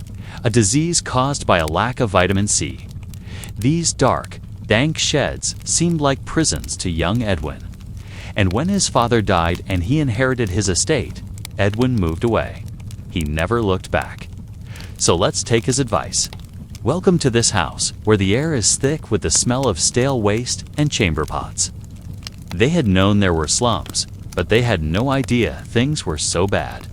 a disease caused by a lack of vitamin C. These dark, dank sheds seemed like prisons to young Edwin. And when his father died and he inherited his estate, Edwin moved away. He never looked back. So let's take his advice. Welcome to this house, where the air is thick with the smell of stale waste and chamber pots. They had known there were slums, but they had no idea things were so bad.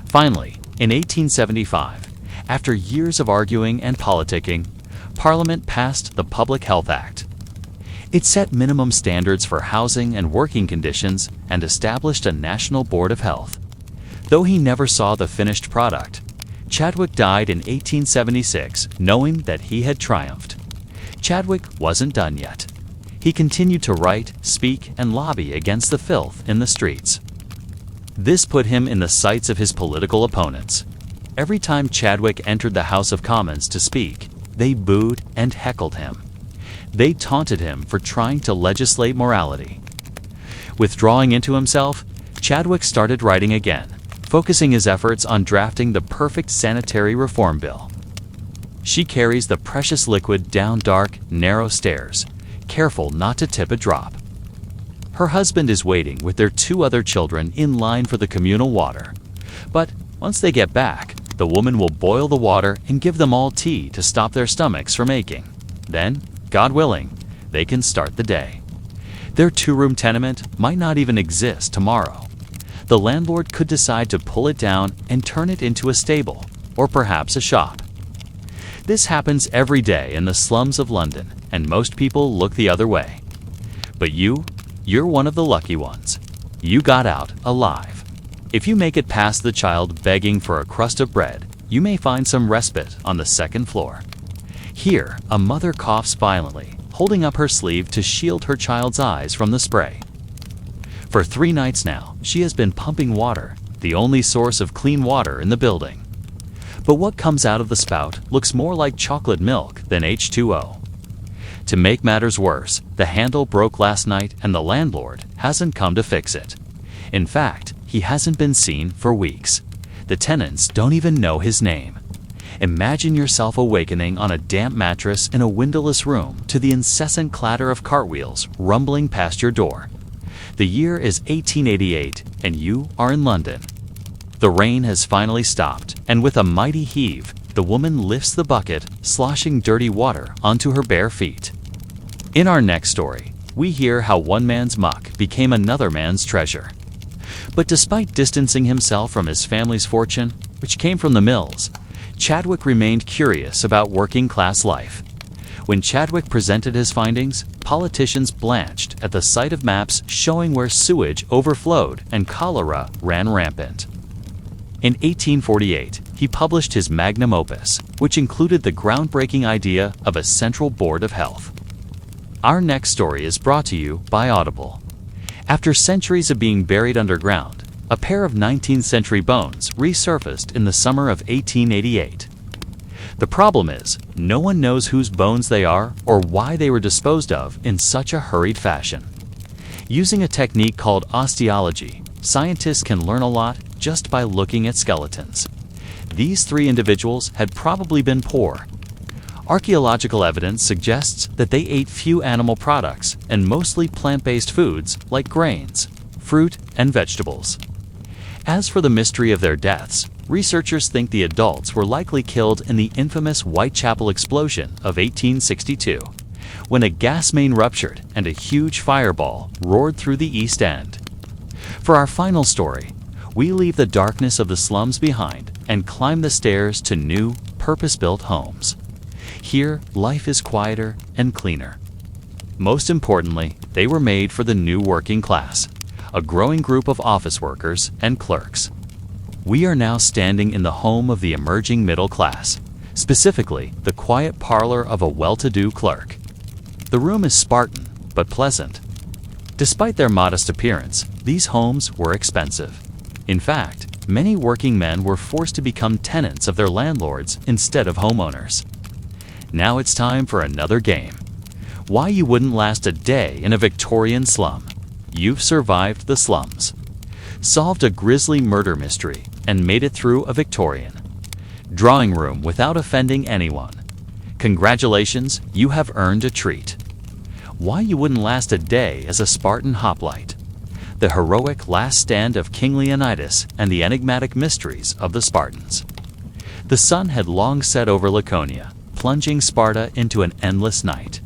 Finally, in 1875, after years of arguing and politicking, Parliament passed the Public Health Act. It set minimum standards for housing and working conditions and established a National Board of Health. Though he never saw the finished product, Chadwick died in 1876 knowing that he had triumphed. Chadwick wasn't done yet. He continued to write, speak, and lobby against the filth in the streets. This put him in the sights of his political opponents. Every time Chadwick entered the House of Commons to speak, they booed and heckled him. They taunted him for trying to legislate morality. Withdrawing into himself, Chadwick started writing again, focusing his efforts on drafting the perfect sanitary reform bill. She carries the precious liquid down dark, narrow stairs, careful not to tip a drop. Her husband is waiting with their 2 other children in line for the communal water. But once they get back, the woman will boil the water and give them all tea to stop their stomachs from aching. Then, God willing, they can start the day. Their 2-room tenement might not even exist tomorrow. The landlord could decide to pull it down and turn it into a stable, or perhaps a shop. This happens every day in the slums of London, and most people look the other way. But you're one of the lucky ones. You got out alive. If you make it past the child begging for a crust of bread, you may find some respite on the 2nd floor. Here, a mother coughs violently, holding up her sleeve to shield her child's eyes from the spray. For 3 nights now, she has been pumping water, the only source of clean water in the building. But what comes out of the spout looks more like chocolate milk than H2O. To make matters worse, the handle broke last night and the landlord hasn't come to fix it. In fact, he hasn't been seen for weeks. The tenants don't even know his name. Imagine yourself awakening on a damp mattress in a windowless room to the incessant clatter of cartwheels rumbling past your door. The year is 1888 and you are in London. The rain has finally stopped, and with a mighty heave, the woman lifts the bucket, sloshing dirty water onto her bare feet. In our next story, we hear how one man's muck became another man's treasure. But despite distancing himself from his family's fortune, which came from the mills, Chadwick remained curious about working-class life. When Chadwick presented his findings, politicians blanched at the sight of maps showing where sewage overflowed and cholera ran rampant. In 1848, he published his magnum opus, which included the groundbreaking idea of a central board of health. Our next story is brought to you by Audible. After centuries of being buried underground, a pair of 19th century bones resurfaced in the summer of 1888. The problem is, no one knows whose bones they are or why they were disposed of in such a hurried fashion. Using a technique called osteology, scientists can learn a lot just by looking at skeletons. These 3 individuals had probably been poor. Archaeological evidence suggests that they ate few animal products and mostly plant-based foods like grains, fruit, and vegetables. As for the mystery of their deaths, researchers think the adults were likely killed in the infamous Whitechapel explosion of 1862, when a gas main ruptured and a huge fireball roared through the East End. For our final story, we leave the darkness of the slums behind and climb the stairs to new, purpose-built homes. Here, life is quieter and cleaner. Most importantly, they were made for the new working class, a growing group of office workers and clerks. We are now standing in the home of the emerging middle class, specifically the quiet parlor of a well-to-do clerk. The room is Spartan, but pleasant. Despite their modest appearance, these homes were expensive. In fact, many working men were forced to become tenants of their landlords instead of homeowners. Now it's time for another game. Why you wouldn't last a day in a Victorian slum. You've survived the slums, solved a grisly murder mystery, and made it through a Victorian drawing room without offending anyone. Congratulations, you have earned a treat. Why you wouldn't last a day as a Spartan hoplite. The heroic last stand of King Leonidas and the enigmatic mysteries of the Spartans. The sun had long set over Laconia, plunging Sparta into an endless night.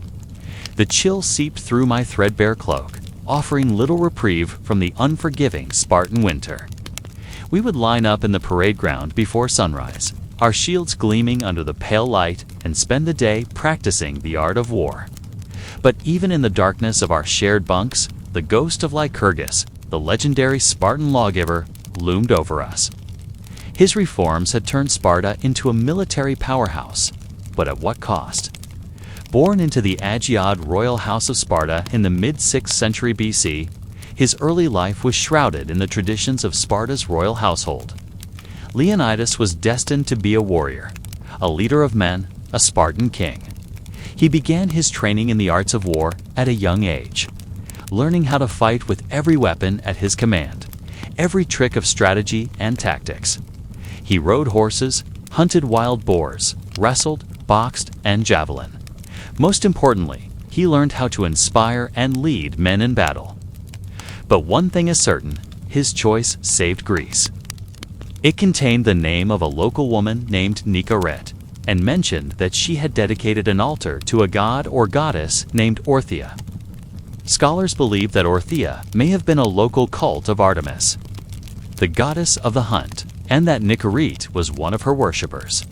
The chill seeped through my threadbare cloak, offering little reprieve from the unforgiving Spartan winter. We would line up in the parade ground before sunrise, our shields gleaming under the pale light, and spend the day practicing the art of war. But even in the darkness of our shared bunks, the ghost of Lycurgus, the legendary Spartan lawgiver, loomed over us. His reforms had turned Sparta into a military powerhouse, but at what cost? Born into the Agiad royal house of Sparta in the mid-6th century BC, his early life was shrouded in the traditions of Sparta's royal household. Leonidas was destined to be a warrior, a leader of men, a Spartan king. He began his training in the arts of war at a young age, learning how to fight with every weapon at his command, every trick of strategy and tactics. He rode horses, hunted wild boars, wrestled, boxed, and javelin. Most importantly, he learned how to inspire and lead men in battle. But one thing is certain, his choice saved Greece. It contained the name of a local woman named Nicaret, and mentioned that she had dedicated an altar to a god or goddess named Orthia. Scholars believe that Orthia may have been a local cult of Artemis, the goddess of the hunt, and that Nicaret was one of her worshippers.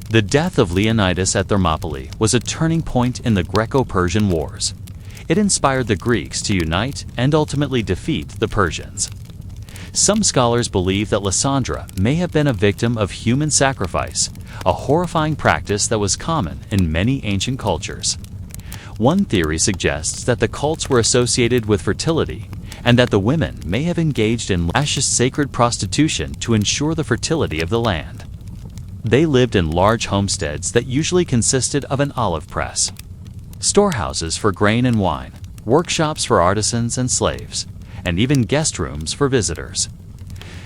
The death of Leonidas at Thermopylae was a turning point in the Greco-Persian Wars. It inspired the Greeks to unite and ultimately defeat the Persians. Some scholars believe that Lysandra may have been a victim of human sacrifice, a horrifying practice that was common in many ancient cultures. One theory suggests that the cults were associated with fertility, and that the women may have engaged in lascivious sacred prostitution to ensure the fertility of the land. They lived in large homesteads that usually consisted of an olive press, storehouses for grain and wine, workshops for artisans and slaves, and even guest rooms for visitors.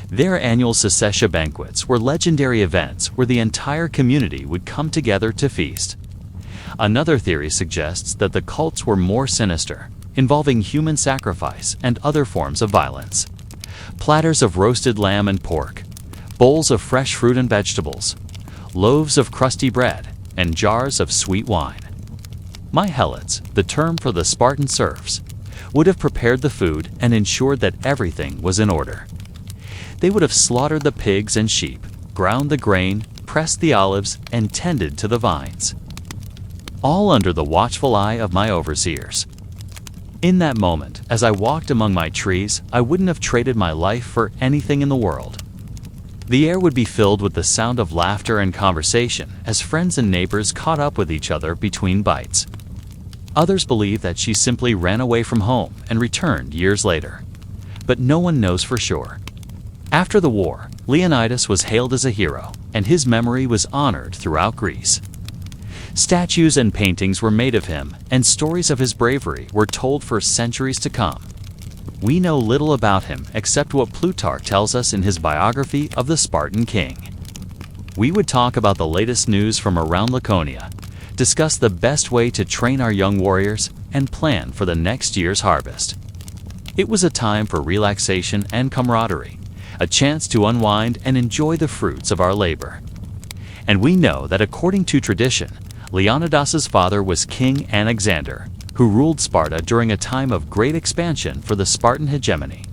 Their annual Secessia banquets were legendary events where the entire community would come together to feast. Another theory suggests that the cults were more sinister, involving human sacrifice and other forms of violence. Platters of roasted lamb and pork, bowls of fresh fruit and vegetables, loaves of crusty bread, and jars of sweet wine. My helots, the term for the Spartan serfs, would have prepared the food and ensured that everything was in order. They would have slaughtered the pigs and sheep, ground the grain, pressed the olives, and tended to the vines, all under the watchful eye of my overseers. In that moment, as I walked among my trees, I wouldn't have traded my life for anything in the world. The air would be filled with the sound of laughter and conversation as friends and neighbors caught up with each other between bites. Others believe that she simply ran away from home and returned years later, but no one knows for sure. After the war, Leonidas was hailed as a hero, and his memory was honored throughout Greece. Statues and paintings were made of him, and stories of his bravery were told for centuries to come. We know little about him except what Plutarch tells us in his biography of the Spartan king. We would talk about the latest news from around Laconia, discuss the best way to train our young warriors, and plan for the next year's harvest. It was a time for relaxation and camaraderie, a chance to unwind and enjoy the fruits of our labor. And we know that according to tradition, Leonidas's father was King Anaxander, who ruled Sparta during a time of great expansion for the Spartan hegemony.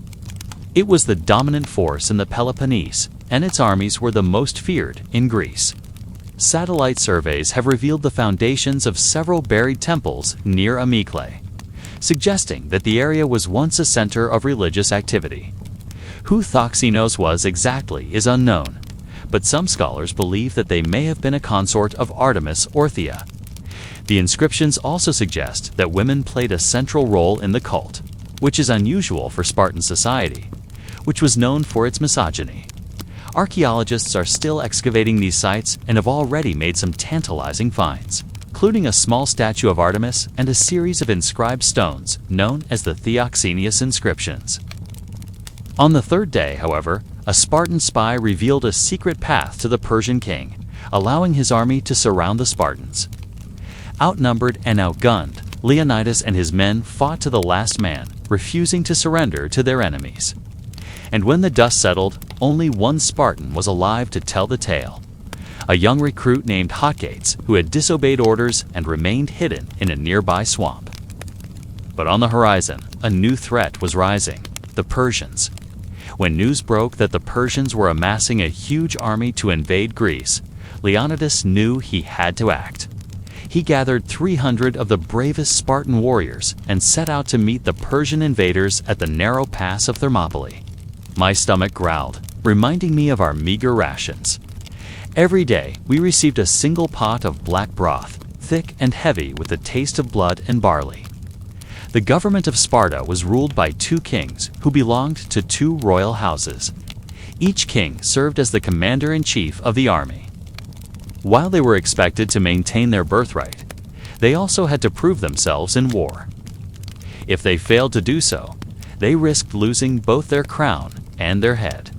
It was the dominant force in the Peloponnese, and its armies were the most feared in Greece. Satellite surveys have revealed the foundations of several buried temples near Amyclae, suggesting that the area was once a center of religious activity. Who Thoxenos was exactly is unknown, but some scholars believe that they may have been a consort of Artemis Orthia. The inscriptions also suggest that women played a central role in the cult, which is unusual for Spartan society, which was known for its misogyny. Archaeologists are still excavating these sites and have already made some tantalizing finds, including a small statue of Artemis and a series of inscribed stones known as the Theoxenius inscriptions. On the third day, however, a Spartan spy revealed a secret path to the Persian king, allowing his army to surround the Spartans. Outnumbered and outgunned, Leonidas and his men fought to the last man, refusing to surrender to their enemies. And when the dust settled, only one Spartan was alive to tell the tale, a young recruit named Hotgates who had disobeyed orders and remained hidden in a nearby swamp. But on the horizon, a new threat was rising: the Persians. When news broke that the Persians were amassing a huge army to invade Greece, Leonidas knew he had to act. He gathered 300 of the bravest Spartan warriors and set out to meet the Persian invaders at the narrow pass of Thermopylae. My stomach growled, reminding me of our meager rations. Every day, we received a single pot of black broth, thick and heavy with the taste of blood and barley. The government of Sparta was ruled by 2 kings who belonged to 2 royal houses. Each king served as the commander-in-chief of the army. While they were expected to maintain their birthright, they also had to prove themselves in war. If they failed to do so, they risked losing both their crown and their head.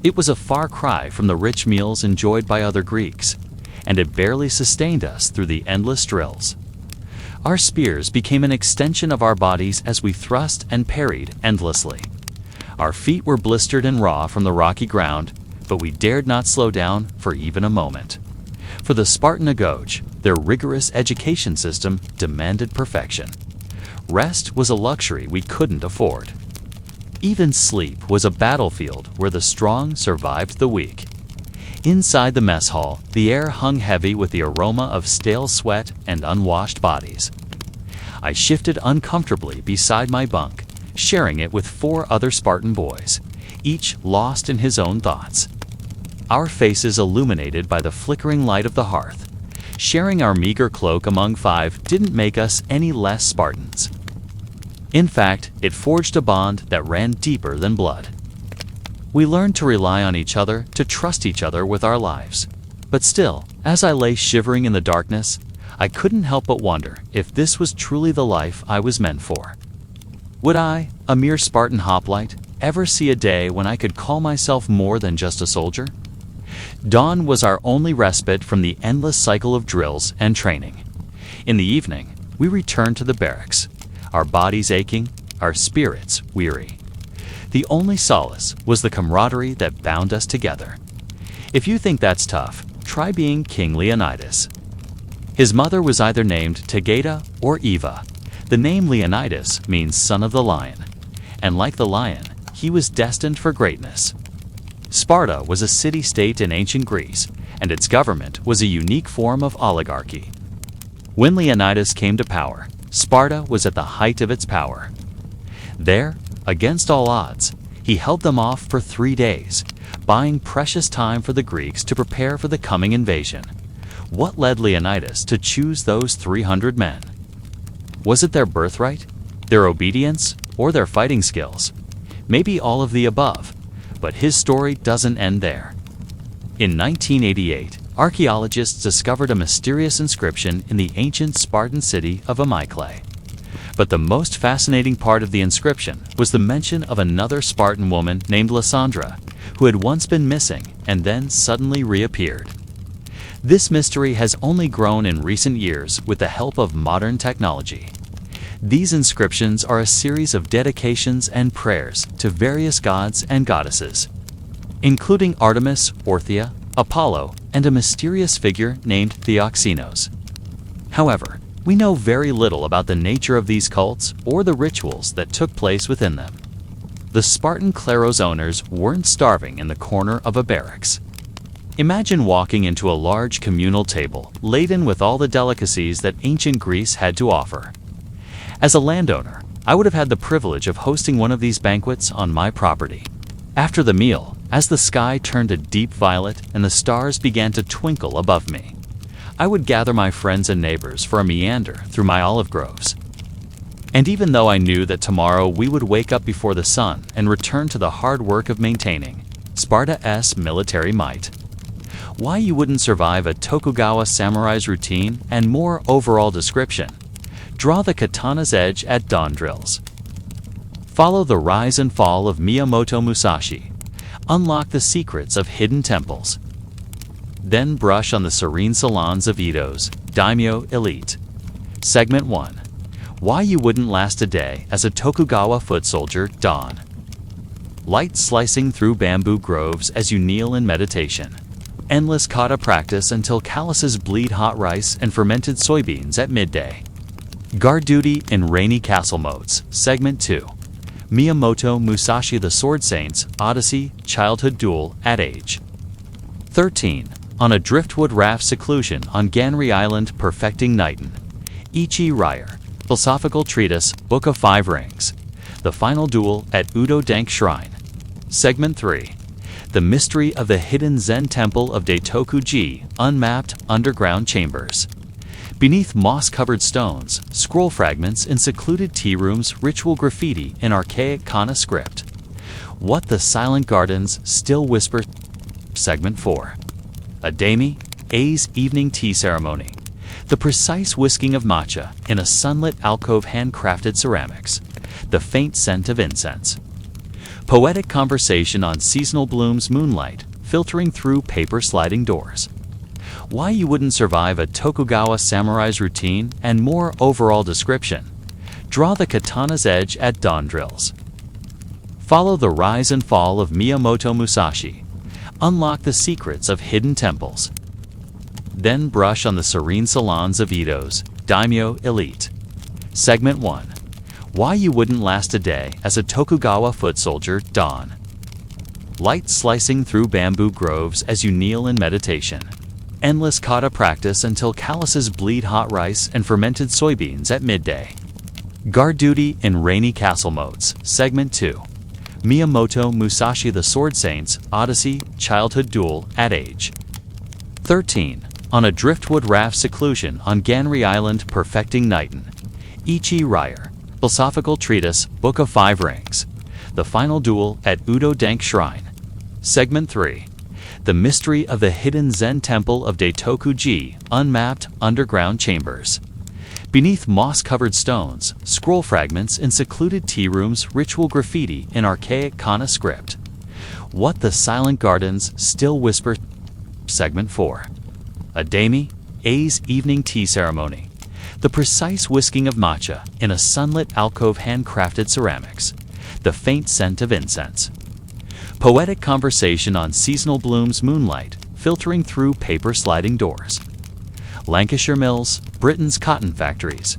It was a far cry from the rich meals enjoyed by other Greeks, and it barely sustained us through the endless drills. Our spears became an extension of our bodies as we thrust and parried endlessly. Our feet were blistered and raw from the rocky ground, but we dared not slow down for even a moment. For the Spartan Agoge, their rigorous education system demanded perfection. Rest was a luxury we couldn't afford. Even sleep was a battlefield where the strong survived the weak. Inside the mess hall, the air hung heavy with the aroma of stale sweat and unwashed bodies. I shifted uncomfortably beside my bunk, sharing it with 4 other Spartan boys, each lost in his own thoughts. Our faces illuminated by the flickering light of the hearth. Sharing our meager cloak among 5 didn't make us any less Spartans. In fact, it forged a bond that ran deeper than blood. We learned to rely on each other, to trust each other with our lives. But still, as I lay shivering in the darkness, I couldn't help but wonder if this was truly the life I was meant for. Would I, a mere Spartan hoplite, ever see a day when I could call myself more than just a soldier? Dawn was our only respite from the endless cycle of drills and training. In the evening, we returned to the barracks, our bodies aching, our spirits weary. The only solace was the camaraderie that bound us together. If you think that's tough, try being King Leonidas. His mother was either named Tegeta or Eva. The name Leonidas means son of the lion, and like the lion, he was destined for greatness. Sparta was a city-state in ancient Greece, and its government was a unique form of oligarchy. When Leonidas came to power, Sparta was at the height of its power. There, against all odds, he held them off for 3 days, buying precious time for the Greeks to prepare for the coming invasion. What led Leonidas to choose those 300 men? Was it their birthright, their obedience, or their fighting skills? Maybe all of the above, but his story doesn't end there. In 1988, archaeologists discovered a mysterious inscription in the ancient Spartan city of Amyclae. But the most fascinating part of the inscription was the mention of another Spartan woman named Lysandra, who had once been missing and then suddenly reappeared. This mystery has only grown in recent years with the help of modern technology. These inscriptions are a series of dedications and prayers to various gods and goddesses, including Artemis, Orthia, Apollo, and a mysterious figure named Theoxenos. However, we know very little about the nature of these cults or the rituals that took place within them. The Spartan Kleros owners weren't starving in the corner of a barracks. Imagine walking into a large communal table laden with all the delicacies that ancient Greece had to offer. As a landowner, I would have had the privilege of hosting one of these banquets on my property. After the meal, as the sky turned a deep violet and the stars began to twinkle above me, I would gather my friends and neighbors for a meander through my olive groves. And even though I knew that tomorrow we would wake up before the sun and return to the hard work of maintaining Sparta's military might, why you wouldn't survive a Tokugawa samurai's routine and more overall description, draw the katana's edge at dawn drills. Follow the rise and fall of Miyamoto Musashi. Unlock the secrets of hidden temples. Then brush on the serene salons of Edo's Daimyo Elite. Segment 1. Why you wouldn't last a day as a Tokugawa foot soldier. Dawn. Light slicing through bamboo groves as you kneel in meditation. Endless kata practice until calluses bleed hot rice and fermented soybeans at midday. Guard Duty in Rainy Castle Modes, Segment 2. Miyamoto Musashi The Sword Saints, Odyssey, Childhood Duel, at age 13. On a driftwood raft seclusion on Ganri Island perfecting Nighton. Ichi Ryer, Philosophical Treatise, Book of Five Rings. The Final Duel at Udo Dank Shrine. Segment 3. The Mystery of the Hidden Zen Temple of Daitoku-ji, Unmapped Underground Chambers. Beneath moss-covered stones, scroll fragments in secluded tea rooms, ritual graffiti in archaic kana script. What the Silent Gardens Still Whisper. Segment 4. Adami, A's Evening Tea Ceremony. The precise whisking of matcha in a sunlit alcove handcrafted ceramics. The faint scent of incense. Poetic conversation on seasonal blooms, moonlight, filtering through paper sliding doors. Why you wouldn't survive a Tokugawa samurai's routine and more overall description. Draw the katana's edge at dawn drills. Follow the rise and fall of Miyamoto Musashi. Unlock the secrets of hidden temples. Then brush on the serene salons of Edo's daimyo elite. Segment 1. Why you wouldn't last a day as a Tokugawa foot soldier. Dawn. Light slicing through bamboo groves as you kneel in meditation. Endless kata practice until calluses bleed hot rice and fermented soybeans at midday. Guard Duty in Rainy Castle Modes, Segment 2. Miyamoto Musashi The Sword Saints, Odyssey, Childhood Duel, at age 13. On a driftwood raft seclusion on Ganri Island perfecting Nighton. Ichi Ryer, Philosophical Treatise, Book of Five Rings. The Final Duel at Udo Dank Shrine. Segment 3. The Mystery of the Hidden Zen Temple of Daitoku-ji, Unmapped Underground Chambers. Beneath moss-covered stones, scroll fragments in secluded tea rooms, ritual graffiti in archaic kana script. What the Silent Gardens Still Whisper. Segment 4. Adami, A's Evening Tea Ceremony. The precise whisking of matcha in a sunlit alcove handcrafted ceramics. The faint scent of incense. Poetic conversation on seasonal blooms, moonlight, filtering through paper sliding doors. Lancashire Mills, Britain's cotton factories.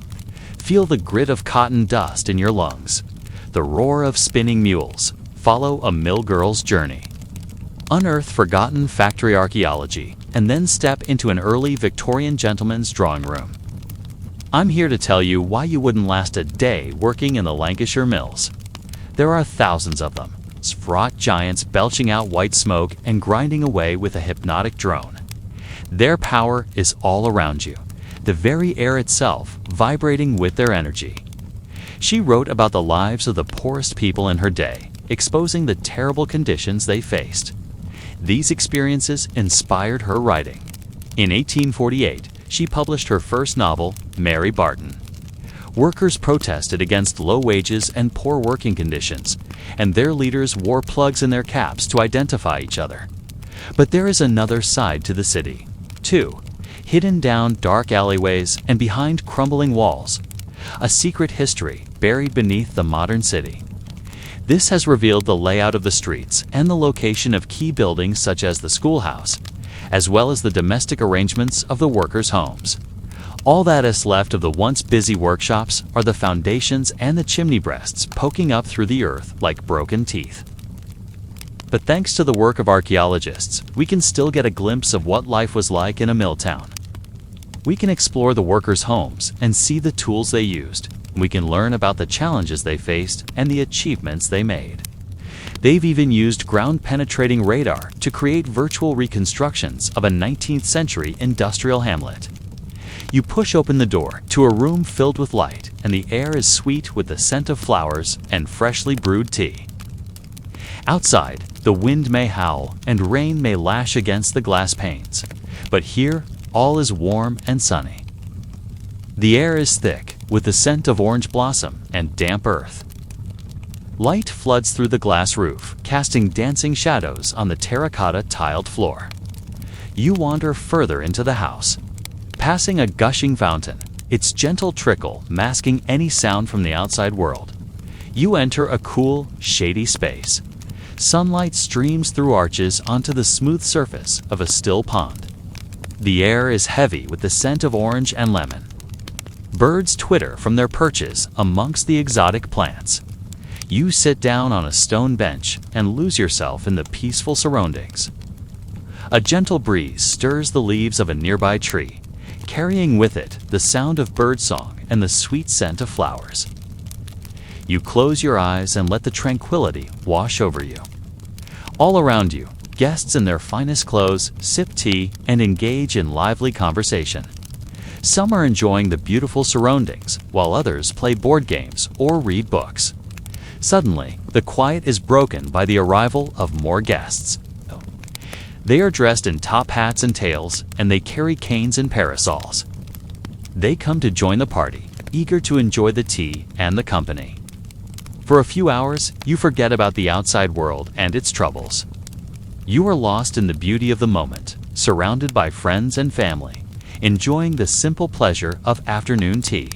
Feel the grit of cotton dust in your lungs. The roar of spinning mules. Follow a mill girl's journey. Unearth forgotten factory archaeology, and then step into an early Victorian gentleman's drawing room. I'm here to tell you why you wouldn't last a day working in the Lancashire Mills. There are thousands of them. Fraught giants belching out white smoke and grinding away with a hypnotic drone. Their power is all around you, the very air itself vibrating with their energy. She wrote about the lives of the poorest people in her day, exposing the terrible conditions they faced. These experiences inspired her writing. In 1848, she published her first novel, Mary Barton. Workers protested against low wages and poor working conditions, and their leaders wore plugs in their caps to identify each other. But there is another side to the city, too, hidden down dark alleyways and behind crumbling walls. A secret history buried beneath the modern city. This has revealed the layout of the streets and the location of key buildings such as the schoolhouse, as well as the domestic arrangements of the workers' homes. All that is left of the once busy workshops are the foundations and the chimney breasts poking up through the earth like broken teeth. But thanks to the work of archaeologists, we can still get a glimpse of what life was like in a mill town. We can explore the workers' homes and see the tools they used. We can learn about the challenges they faced and the achievements they made. They've even used ground-penetrating radar to create virtual reconstructions of a 19th century industrial hamlet. You push open the door to a room filled with light, and the air is sweet with the scent of flowers and freshly brewed tea. Outside, the wind may howl and rain may lash against the glass panes, but here, all is warm and sunny. The air is thick with the scent of orange blossom and damp earth. Light floods through the glass roof, casting dancing shadows on the terracotta tiled floor. You wander further into the house, passing a gushing fountain, its gentle trickle masking any sound from the outside world. You enter a cool, shady space. Sunlight streams through arches onto the smooth surface of a still pond. The air is heavy with the scent of orange and lemon. Birds twitter from their perches amongst the exotic plants. You sit down on a stone bench and lose yourself in the peaceful surroundings. A gentle breeze stirs the leaves of a nearby tree, carrying with it the sound of birdsong and the sweet scent of flowers. You close your eyes and let the tranquility wash over you. All around you, guests in their finest clothes sip tea and engage in lively conversation. Some are enjoying the beautiful surroundings, while others play board games or read books. Suddenly, the quiet is broken by the arrival of more guests. They are dressed in top hats and tails, and they carry canes and parasols. They come to join the party, eager to enjoy the tea and the company. For a few hours, you forget about the outside world and its troubles. You are lost in the beauty of the moment, surrounded by friends and family, enjoying the simple pleasure of afternoon tea.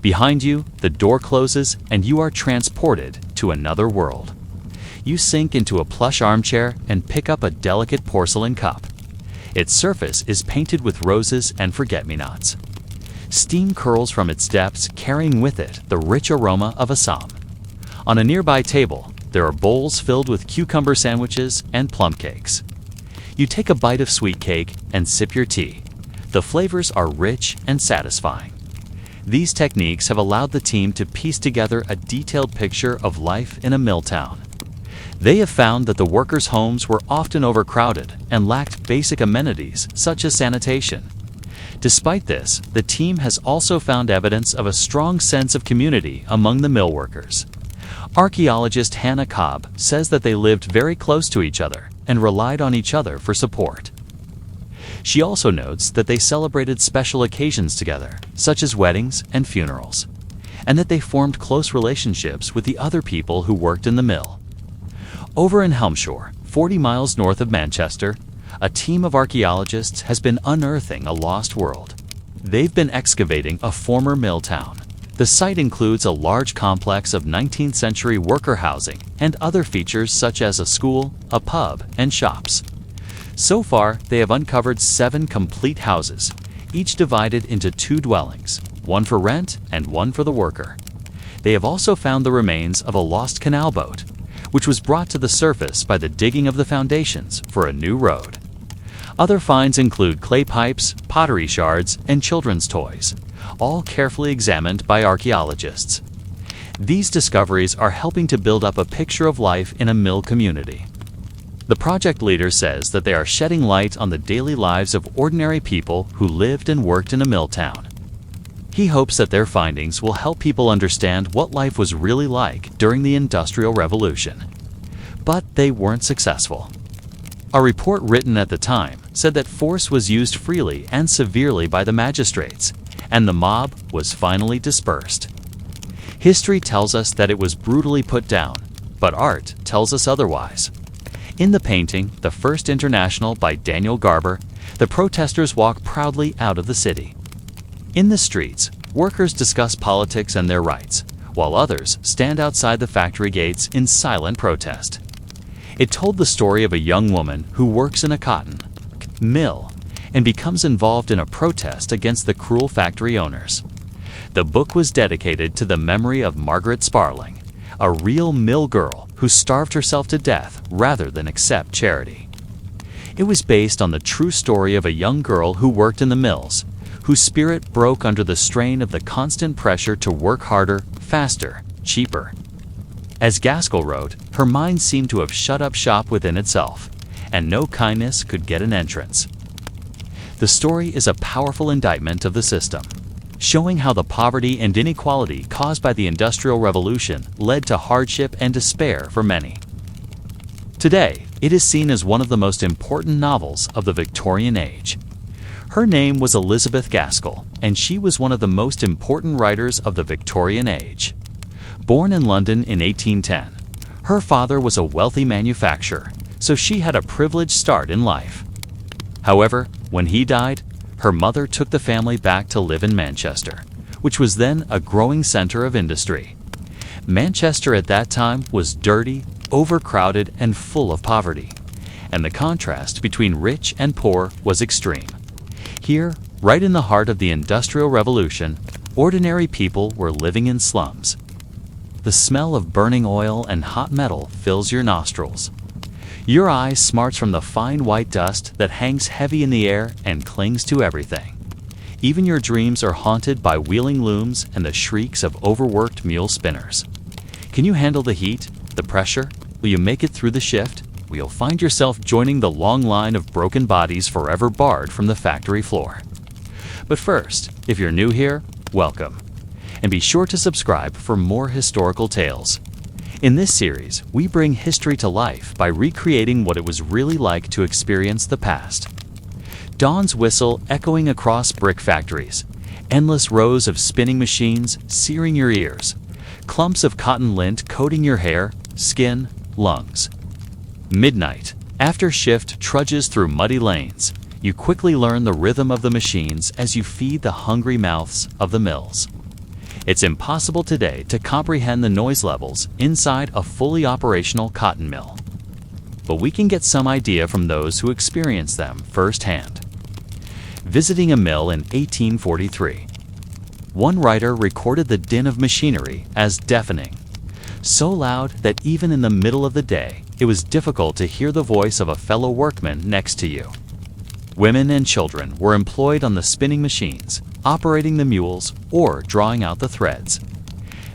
Behind you, the door closes and you are transported to another world. You sink into a plush armchair and pick up a delicate porcelain cup. Its surface is painted with roses and forget-me-nots. Steam curls from its depths, carrying with it the rich aroma of Assam. On a nearby table, there are bowls filled with cucumber sandwiches and plum cakes. You take a bite of sweet cake and sip your tea. The flavors are rich and satisfying. These techniques have allowed the team to piece together a detailed picture of life in a mill town. They have found that the workers' homes were often overcrowded and lacked basic amenities such as sanitation. Despite this, the team has also found evidence of a strong sense of community among the mill workers. Archaeologist Hannah Cobb says that they lived very close to each other and relied on each other for support. She also notes that they celebrated special occasions together, such as weddings and funerals, and that they formed close relationships with the other people who worked in the mill. Over in Helmshore, 40 miles north of Manchester, a team of archaeologists has been unearthing a lost world. They've been excavating a former mill town. The site includes a large complex of 19th century worker housing and other features such as a school, a pub, and shops. So far, they have uncovered 7 complete houses, each divided into 2 dwellings, one for rent and one for the worker. They have also found the remains of a lost canal boat, which was brought to the surface by the digging of the foundations for a new road. Other finds include clay pipes, pottery shards, and children's toys, all carefully examined by archaeologists. These discoveries are helping to build up a picture of life in a mill community. The project leader says that they are shedding light on the daily lives of ordinary people who lived and worked in a mill town. He hopes that their findings will help people understand what life was really like during the Industrial Revolution. But they weren't successful. A report written at the time said that force was used freely and severely by the magistrates, and the mob was finally dispersed. History tells us that it was brutally put down, but art tells us otherwise. In the painting, The First International by Daniel Garber, the protesters walk proudly out of the city. In the streets, workers discuss politics and their rights, while others stand outside the factory gates in silent protest. It told the story of a young woman who works in a cotton mill and becomes involved in a protest against the cruel factory owners. The book was dedicated to the memory of Margaret Sparling, a real mill girl who starved herself to death rather than accept charity. It was based on the true story of a young girl who worked in the mills, whose spirit broke under the strain of the constant pressure to work harder, faster, cheaper. As Gaskell wrote, her mind seemed to have shut up shop within itself, and no kindness could get an entrance. The story is a powerful indictment of the system, showing how the poverty and inequality caused by the Industrial Revolution led to hardship and despair for many. Today, it is seen as one of the most important novels of the Victorian Age. Her name was Elizabeth Gaskell, and she was one of the most important writers of the Victorian Age. Born in London in 1810, her father was a wealthy manufacturer, so she had a privileged start in life. However, when he died, her mother took the family back to live in Manchester, which was then a growing center of industry. Manchester at that time was dirty, overcrowded, and full of poverty, and the contrast between rich and poor was extreme. Here, right in the heart of the Industrial Revolution, ordinary people were living in slums. The smell of burning oil and hot metal fills your nostrils. Your eye smarts from the fine white dust that hangs heavy in the air and clings to everything. Even your dreams are haunted by wheeling looms and the shrieks of overworked mule spinners. Can you handle the heat, the pressure? Will you make it through the shift? Will you find yourself joining the long line of broken bodies forever barred from the factory floor? But first, if you're new here, welcome. And be sure to subscribe for more historical tales. In this series, we bring history to life by recreating what it was really like to experience the past. Dawn's whistle echoing across brick factories, endless rows of spinning machines searing your ears, clumps of cotton lint coating your hair, skin, lungs. Midnight, after shift trudges through muddy lanes, you quickly learn the rhythm of the machines as you feed the hungry mouths of the mills. It's impossible today to comprehend the noise levels inside a fully operational cotton mill. But we can get some idea from those who experience them firsthand. Visiting a mill in 1843. One writer recorded the din of machinery as deafening, so loud that even in the middle of the day, it was difficult to hear the voice of a fellow workman next to you. Women and children were employed on the spinning machines, operating the mules, or drawing out the threads.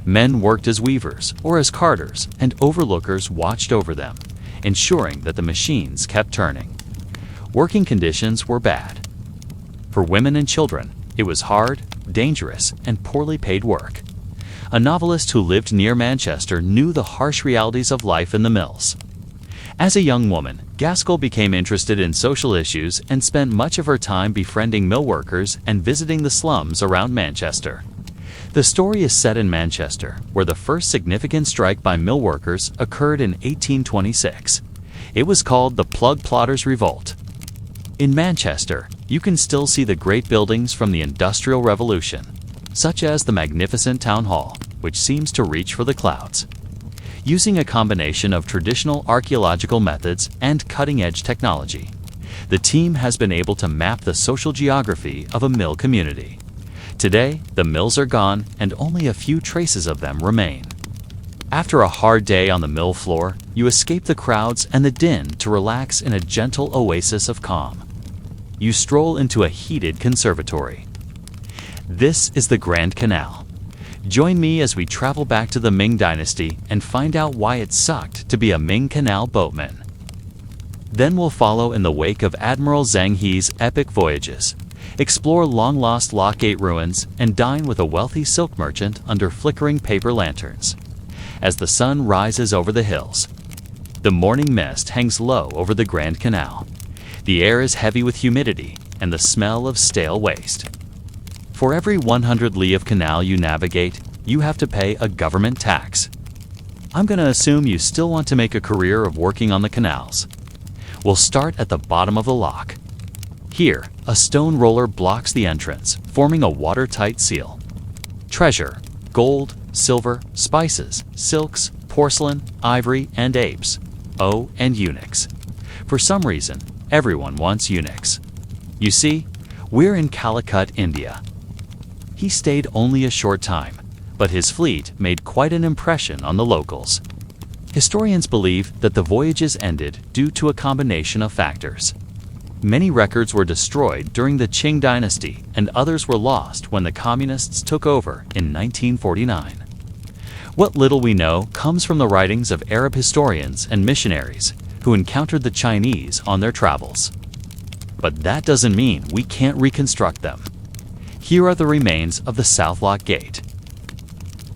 Men worked as weavers or as carders, and overlookers watched over them, ensuring that the machines kept turning. Working conditions were bad. For women and children, it was hard, dangerous, and poorly paid work. A novelist who lived near Manchester knew the harsh realities of life in the mills. As a young woman, Gaskell became interested in social issues and spent much of her time befriending mill workers and visiting the slums around Manchester. The story is set in Manchester, where the first significant strike by mill workers occurred in 1826. It was called the Plug Plotters' Revolt. In Manchester, you can still see the great buildings from the Industrial Revolution, such as the magnificent Town Hall, which seems to reach for the clouds. Using a combination of traditional archaeological methods and cutting-edge technology, the team has been able to map the social geography of a mill community. Today, the mills are gone and only a few traces of them remain. After a hard day on the mill floor, you escape the crowds and the din to relax in a gentle oasis of calm. You stroll into a heated conservatory. This is the Grand Canal. Join me as we travel back to the Ming Dynasty and find out why it sucked to be a Ming Canal boatman. Then we'll follow in the wake of Admiral Zheng He's epic voyages, explore long-lost Lock Gate ruins, and dine with a wealthy silk merchant under flickering paper lanterns. As the sun rises over the hills, the morning mist hangs low over the Grand Canal. The air is heavy with humidity and the smell of stale waste. For every 100 li of canal you navigate, you have to pay a government tax. I'm going to assume you still want to make a career of working on the canals. We'll start at the bottom of the lock. Here, a stone roller blocks the entrance, forming a watertight seal. Treasure, gold, silver, spices, silks, porcelain, ivory, and apes. Oh, and eunuchs. For some reason, everyone wants eunuchs. You see, we're in Calicut, India. He stayed only a short time, but his fleet made quite an impression on the locals. Historians believe that the voyages ended due to a combination of factors. Many records were destroyed during the Qing dynasty, and others were lost when the communists took over in 1949. What little we know comes from the writings of Arab historians and missionaries who encountered the Chinese on their travels. But that doesn't mean we can't reconstruct them. Here are the remains of the South Lock Gate.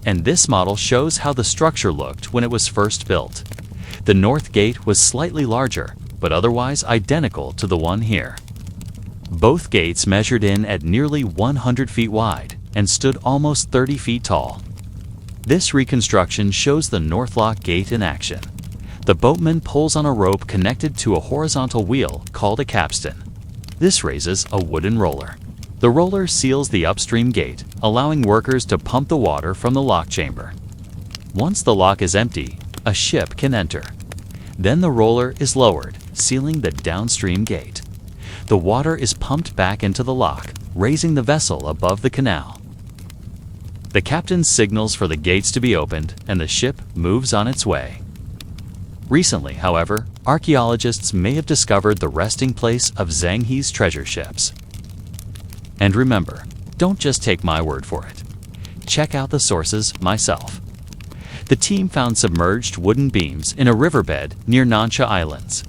And this model shows how the structure looked when it was first built. The North Gate was slightly larger, but otherwise identical to the one here. Both gates measured in at nearly 100 feet wide and stood almost 30 feet tall. This reconstruction shows the North Lock Gate in action. The boatman pulls on a rope connected to a horizontal wheel called a capstan. This raises a wooden roller. The roller seals the upstream gate, allowing workers to pump the water from the lock chamber. Once the lock is empty, a ship can enter. Then the roller is lowered, sealing the downstream gate. The water is pumped back into the lock, raising the vessel above the canal. The captain signals for the gates to be opened, and the ship moves on its way. Recently, however, archaeologists may have discovered the resting place of Zhang He's treasure ships. And remember, don't just take my word for it. Check out the sources myself. The team found submerged wooden beams in a riverbed near Nansha Islands.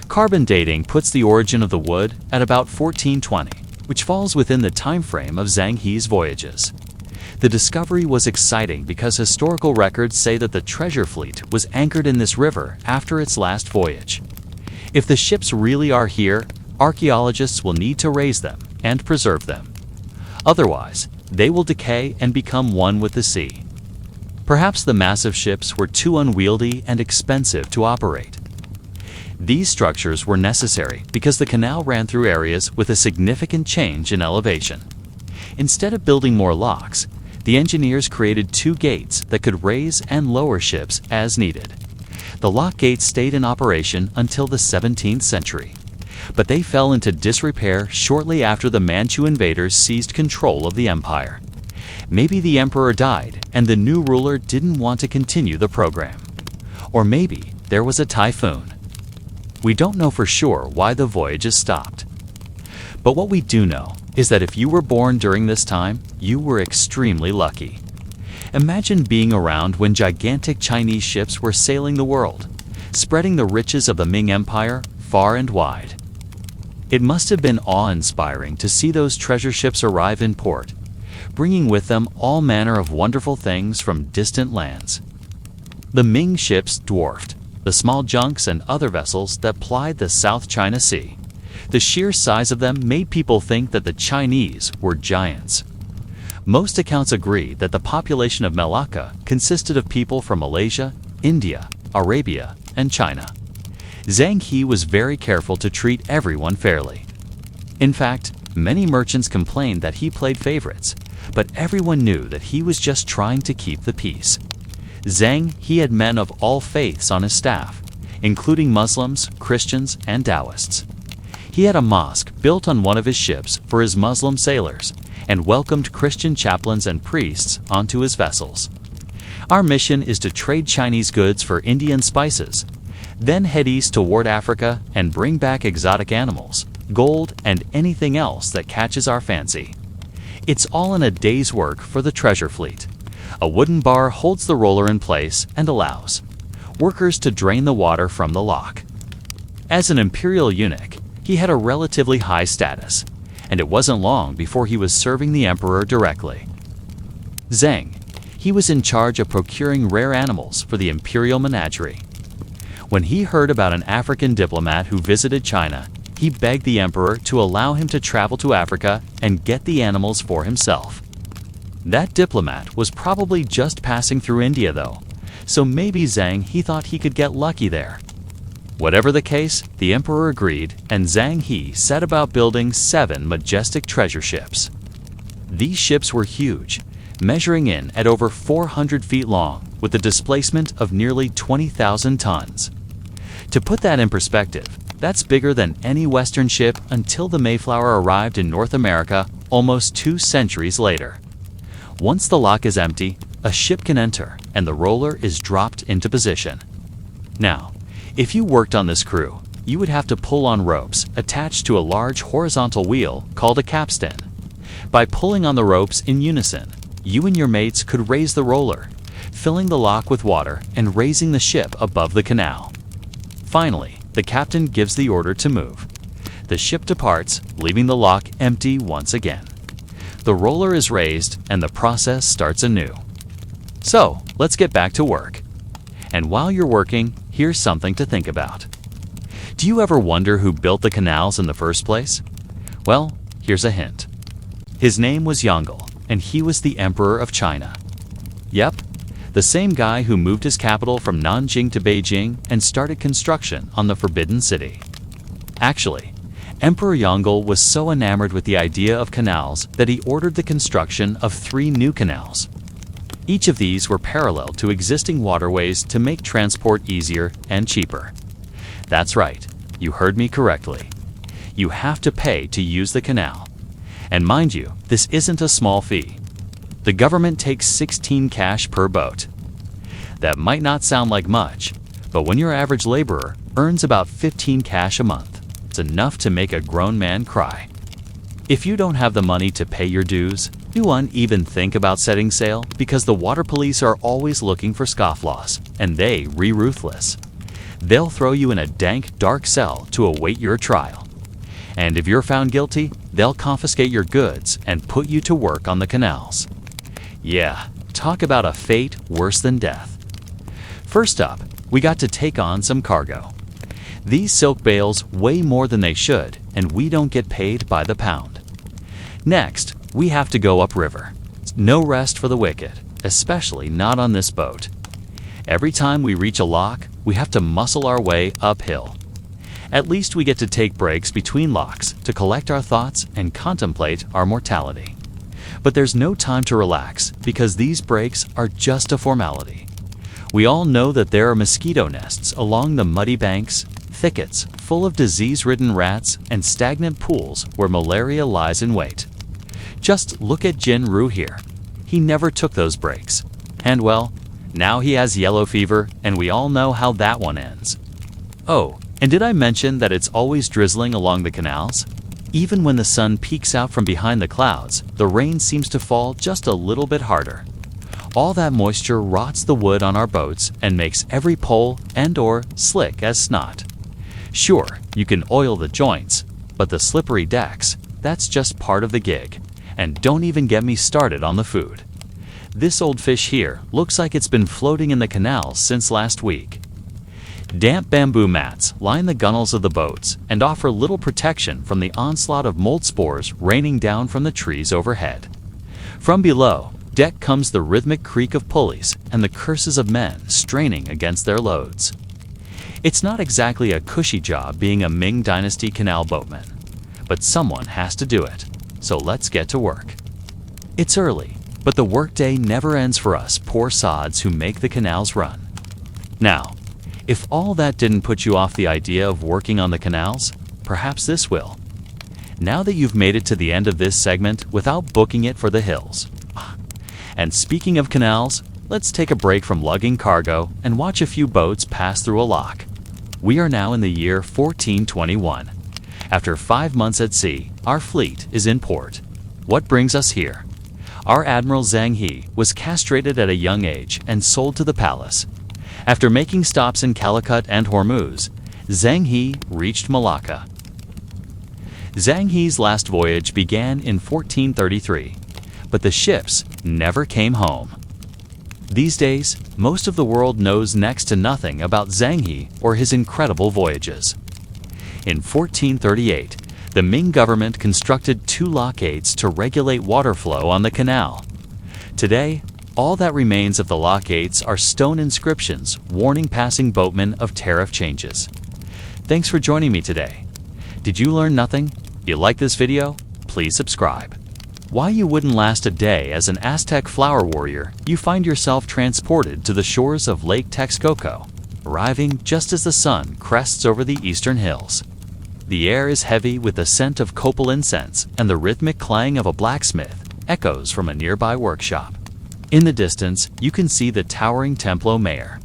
Carbon dating puts the origin of the wood at about 1420, which falls within the time frame of Zhang He's voyages. The discovery was exciting because historical records say that the treasure fleet was anchored in this river after its last voyage. If the ships really are here, archaeologists will need to raise them and preserve them. Otherwise, they will decay and become one with the sea. Perhaps the massive ships were too unwieldy and expensive to operate. These structures were necessary because the canal ran through areas with a significant change in elevation. Instead of building more locks, the engineers created two gates that could raise and lower ships as needed. The lock gates stayed in operation until the 17th century, but they fell into disrepair shortly after the Manchu invaders seized control of the empire. Maybe the emperor died and the new ruler didn't want to continue the program. Or maybe there was a typhoon. We don't know for sure why the voyages stopped. But what we do know is that if you were born during this time, you were extremely lucky. Imagine being around when gigantic Chinese ships were sailing the world, spreading the riches of the Ming Empire far and wide. It must have been awe-inspiring to see those treasure ships arrive in port, bringing with them all manner of wonderful things from distant lands. The Ming ships dwarfed the small junks and other vessels that plied the South China Sea. The sheer size of them made people think that the Chinese were giants. Most accounts agree that the population of Malacca consisted of people from Malaysia, India, Arabia, and China. Zhang He was very careful to treat everyone fairly. In fact, many merchants complained that he played favorites, but everyone knew that he was just trying to keep the peace. Zhang He had men of all faiths on his staff, including Muslims, Christians, and Taoists. He had a mosque built on one of his ships for his Muslim sailors and welcomed Christian chaplains and priests onto his vessels. Our mission is to trade Chinese goods for Indian spices, then head east toward Africa and bring back exotic animals, gold, and anything else that catches our fancy. It's all in a day's work for the treasure fleet. A wooden bar holds the roller in place and allows workers to drain the water from the lock. As an imperial eunuch, he had a relatively high status, and it wasn't long before he was serving the emperor directly. Zhang, he was in charge of procuring rare animals for the imperial menagerie. When he heard about an African diplomat who visited China, he begged the emperor to allow him to travel to Africa and get the animals for himself. That diplomat was probably just passing through India though, so maybe Zhang He thought he could get lucky there. Whatever the case, the emperor agreed, and Zhang He set about building 7 majestic treasure ships. These ships were huge, measuring in at over 400 feet long with a displacement of nearly 20,000 tons. To put that in perspective, that's bigger than any Western ship until the Mayflower arrived in North America almost 2 centuries later. Once the lock is empty, a ship can enter and the roller is dropped into position. Now, if you worked on this crew, you would have to pull on ropes attached to a large horizontal wheel called a capstan. By pulling on the ropes in unison, you and your mates could raise the roller, filling the lock with water and raising the ship above the canal. Finally, the captain gives the order to move. The ship departs, leaving the lock empty once again. The roller is raised and the process starts anew. So, let's get back to work. And while you're working, here's something to think about. Do you ever wonder who built the canals in the first place? Well, here's a hint. His name was Yongle, and he was the Emperor of China. Yep, the same guy who moved his capital from Nanjing to Beijing and started construction on the Forbidden City. Actually, Emperor Yongle was so enamored with the idea of canals that he ordered the construction of 3 new canals. Each of these were parallel to existing waterways to make transport easier and cheaper. That's right, you heard me correctly. You have to pay to use the canal. And mind you, this isn't a small fee. The government takes 16 cash per boat. That might not sound like much, but when your average laborer earns about 15 cash a month, it's enough to make a grown man cry. If you don't have the money to pay your dues, do one even think about setting sail, because the water police are always looking for scofflaws, and they ruthless. They'll throw you in a dank, dark cell to await your trial. And if you're found guilty, they'll confiscate your goods and put you to work on the canals. Yeah, talk about a fate worse than death. First up, we got to take on some cargo. These silk bales weigh more than they should, and we don't get paid by the pound. Next, we have to go upriver. No rest for the wicked, especially not on this boat. Every time we reach a lock, we have to muscle our way uphill. At least we get to take breaks between locks to collect our thoughts and contemplate our mortality. But there's no time to relax, because these breaks are just a formality. We all know that there are mosquito nests along the muddy banks, thickets full of disease-ridden rats, and stagnant pools where malaria lies in wait. Just look at Jin Ru here. He never took those breaks. And well, now he has yellow fever, and we all know how that one ends. Oh, and did I mention that it's always drizzling along the canals? Even when the sun peeks out from behind the clouds, the rain seems to fall just a little bit harder. All that moisture rots the wood on our boats and makes every pole and/or slick as snot. Sure, you can oil the joints, but the slippery decks, that's just part of the gig. And don't even get me started on the food. This old fish here looks like it's been floating in the canals since last week. Damp bamboo mats line the gunnels of the boats and offer little protection from the onslaught of mold spores raining down from the trees overhead. From below deck comes the rhythmic creak of pulleys and the curses of men straining against their loads. It's not exactly a cushy job being a Ming Dynasty canal boatman, but someone has to do it, so let's get to work. It's early, but the workday never ends for us poor sods who make the canals run. Now, if all that didn't put you off the idea of working on the canals, perhaps this will. Now that you've made it to the end of this segment without booking it for the hills. And speaking of canals, let's take a break from lugging cargo and watch a few boats pass through a lock. We are now in the year 1421. After 5 months at sea, our fleet is in port. What brings us here? Our Admiral Zhang He was castrated at a young age and sold to the palace. After making stops in Calicut and Hormuz, Zhang He reached Malacca. Zhang He's last voyage began in 1433, but the ships never came home. These days, most of the world knows next to nothing about Zhang He or his incredible voyages. In 1438, the Ming government constructed 2 lock gates to regulate water flow on the canal. Today, all that remains of the lock gates are stone inscriptions warning passing boatmen of tariff changes. Thanks for joining me today. Did you learn nothing? You like this video? Please subscribe. Why you wouldn't last a day as an Aztec flower warrior, you find yourself transported to the shores of Lake Texcoco, arriving just as the sun crests over the eastern hills. The air is heavy with the scent of copal incense, and the rhythmic clang of a blacksmith echoes from a nearby workshop. In the distance, you can see the towering Templo Mayor,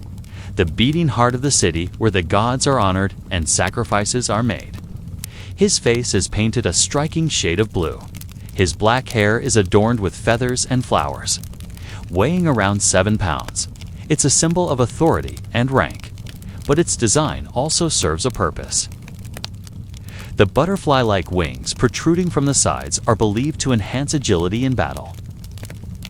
the beating heart of the city where the gods are honored and sacrifices are made. His face is painted a striking shade of blue. His black hair is adorned with feathers and flowers. Weighing around 7 pounds, it's a symbol of authority and rank, but its design also serves a purpose. The butterfly-like wings protruding from the sides are believed to enhance agility in battle.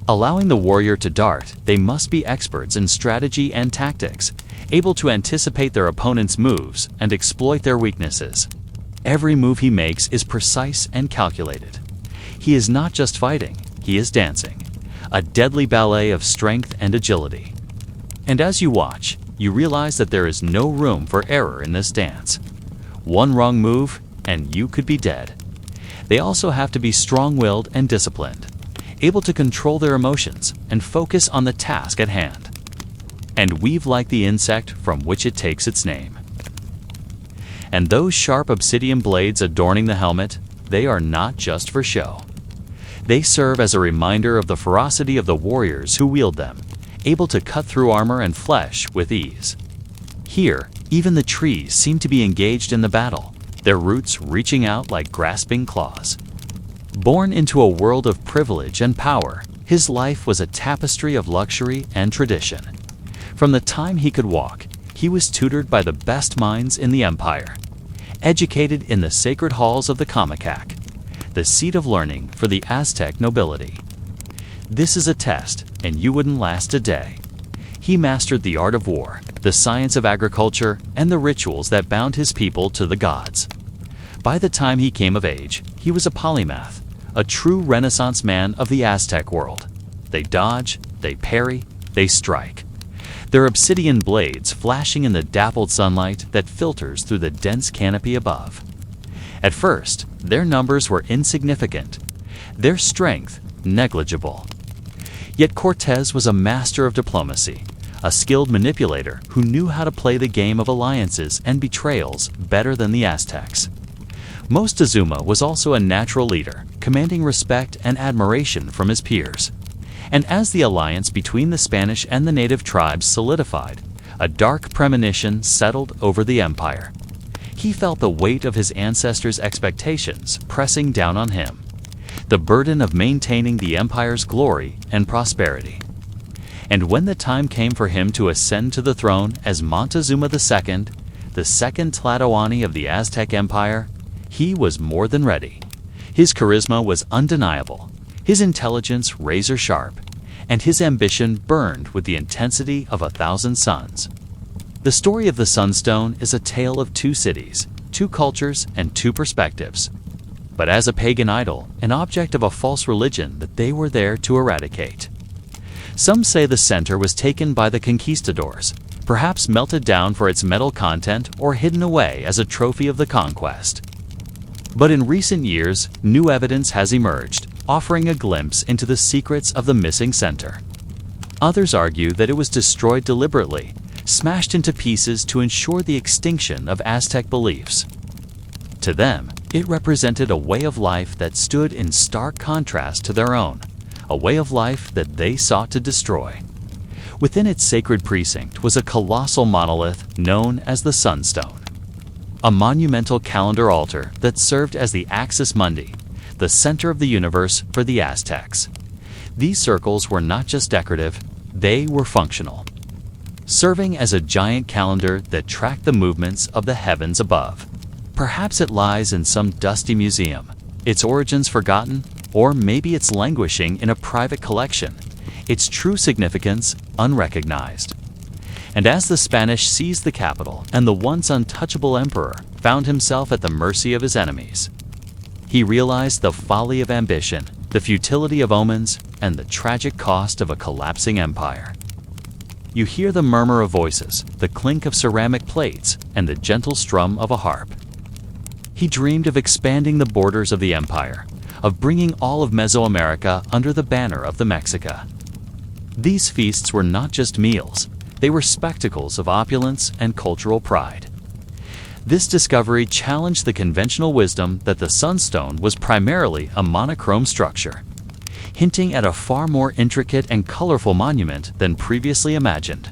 Allowing the warrior to dart, they must be experts in strategy and tactics, able to anticipate their opponent's moves and exploit their weaknesses. Every move he makes is precise and calculated. He is not just fighting, he is dancing, a deadly ballet of strength and agility. And as you watch, you realize that there is no room for error in this dance. One wrong move, and you could be dead. They also have to be strong-willed and disciplined, able to control their emotions and focus on the task at hand, and weave like the insect from which it takes its name. And those sharp obsidian blades adorning the helmet, they are not just for show. They serve as a reminder of the ferocity of the warriors who wield them, able to cut through armor and flesh with ease. Here, even the trees seem to be engaged in the battle, their roots reaching out like grasping claws. Born into a world of privilege and power, his life was a tapestry of luxury and tradition. From the time he could walk, he was tutored by the best minds in the empire, educated in the sacred halls of the Comicac, the seat of learning for the Aztec nobility. This is a test, and you wouldn't last a day. He mastered the art of war, the science of agriculture, and the rituals that bound his people to the gods. By the time he came of age, he was a polymath, a true Renaissance man of the Aztec world. They dodge, they parry, they strike, their obsidian blades flashing in the dappled sunlight that filters through the dense canopy above. At first, their numbers were insignificant, their strength negligible. Yet Cortés was a master of diplomacy, a skilled manipulator who knew how to play the game of alliances and betrayals better than the Aztecs. Moctezuma was also a natural leader, commanding respect and admiration from his peers. And as the alliance between the Spanish and the native tribes solidified, a dark premonition settled over the empire. He felt the weight of his ancestors' expectations pressing down on him, the burden of maintaining the empire's glory and prosperity. And when the time came for him to ascend to the throne as Montezuma II, the second Tlatoani of the Aztec Empire, he was more than ready. His charisma was undeniable, his intelligence razor-sharp, and his ambition burned with the intensity of 1,000 suns. The story of the Sunstone is a tale of two cities, two cultures, and two perspectives. But as a pagan idol, an object of a false religion that they were there to eradicate. Some say the center was taken by the conquistadors, perhaps melted down for its metal content or hidden away as a trophy of the conquest. But in recent years, new evidence has emerged, offering a glimpse into the secrets of the missing center. Others argue that it was destroyed deliberately, smashed into pieces to ensure the extinction of Aztec beliefs. To them, it represented a way of life that stood in stark contrast to their own, a way of life that they sought to destroy. Within its sacred precinct was a colossal monolith known as the Sunstone, a monumental calendar altar that served as the axis mundi, the center of the universe for the Aztecs. These circles were not just decorative, they were functional, serving as a giant calendar that tracked the movements of the heavens above. Perhaps it lies in some dusty museum, its origins forgotten, or maybe it's languishing in a private collection, its true significance unrecognized. And as the Spanish seized the capital and the once untouchable emperor found himself at the mercy of his enemies, he realized the folly of ambition, the futility of omens, and the tragic cost of a collapsing empire. You hear the murmur of voices, the clink of ceramic plates, and the gentle strum of a harp. He dreamed of expanding the borders of the empire, of bringing all of Mesoamerica under the banner of the Mexica. These feasts were not just meals, they were spectacles of opulence and cultural pride. This discovery challenged the conventional wisdom that the Sunstone was primarily a monochrome structure, hinting at a far more intricate and colorful monument than previously imagined.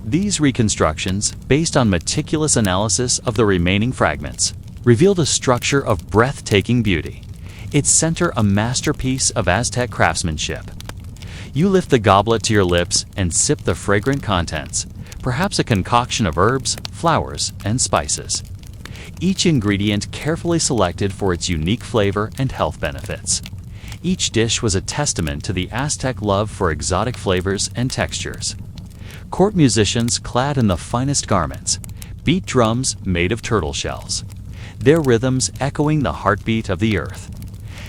These reconstructions, based on meticulous analysis of the remaining fragments, revealed a structure of breathtaking beauty, its center a masterpiece of Aztec craftsmanship. You lift the goblet to your lips and sip the fragrant contents, perhaps a concoction of herbs, flowers, and spices. Each ingredient carefully selected for its unique flavor and health benefits. Each dish was a testament to the Aztec love for exotic flavors and textures. Court musicians clad in the finest garments beat drums made of turtle shells, their rhythms echoing the heartbeat of the earth.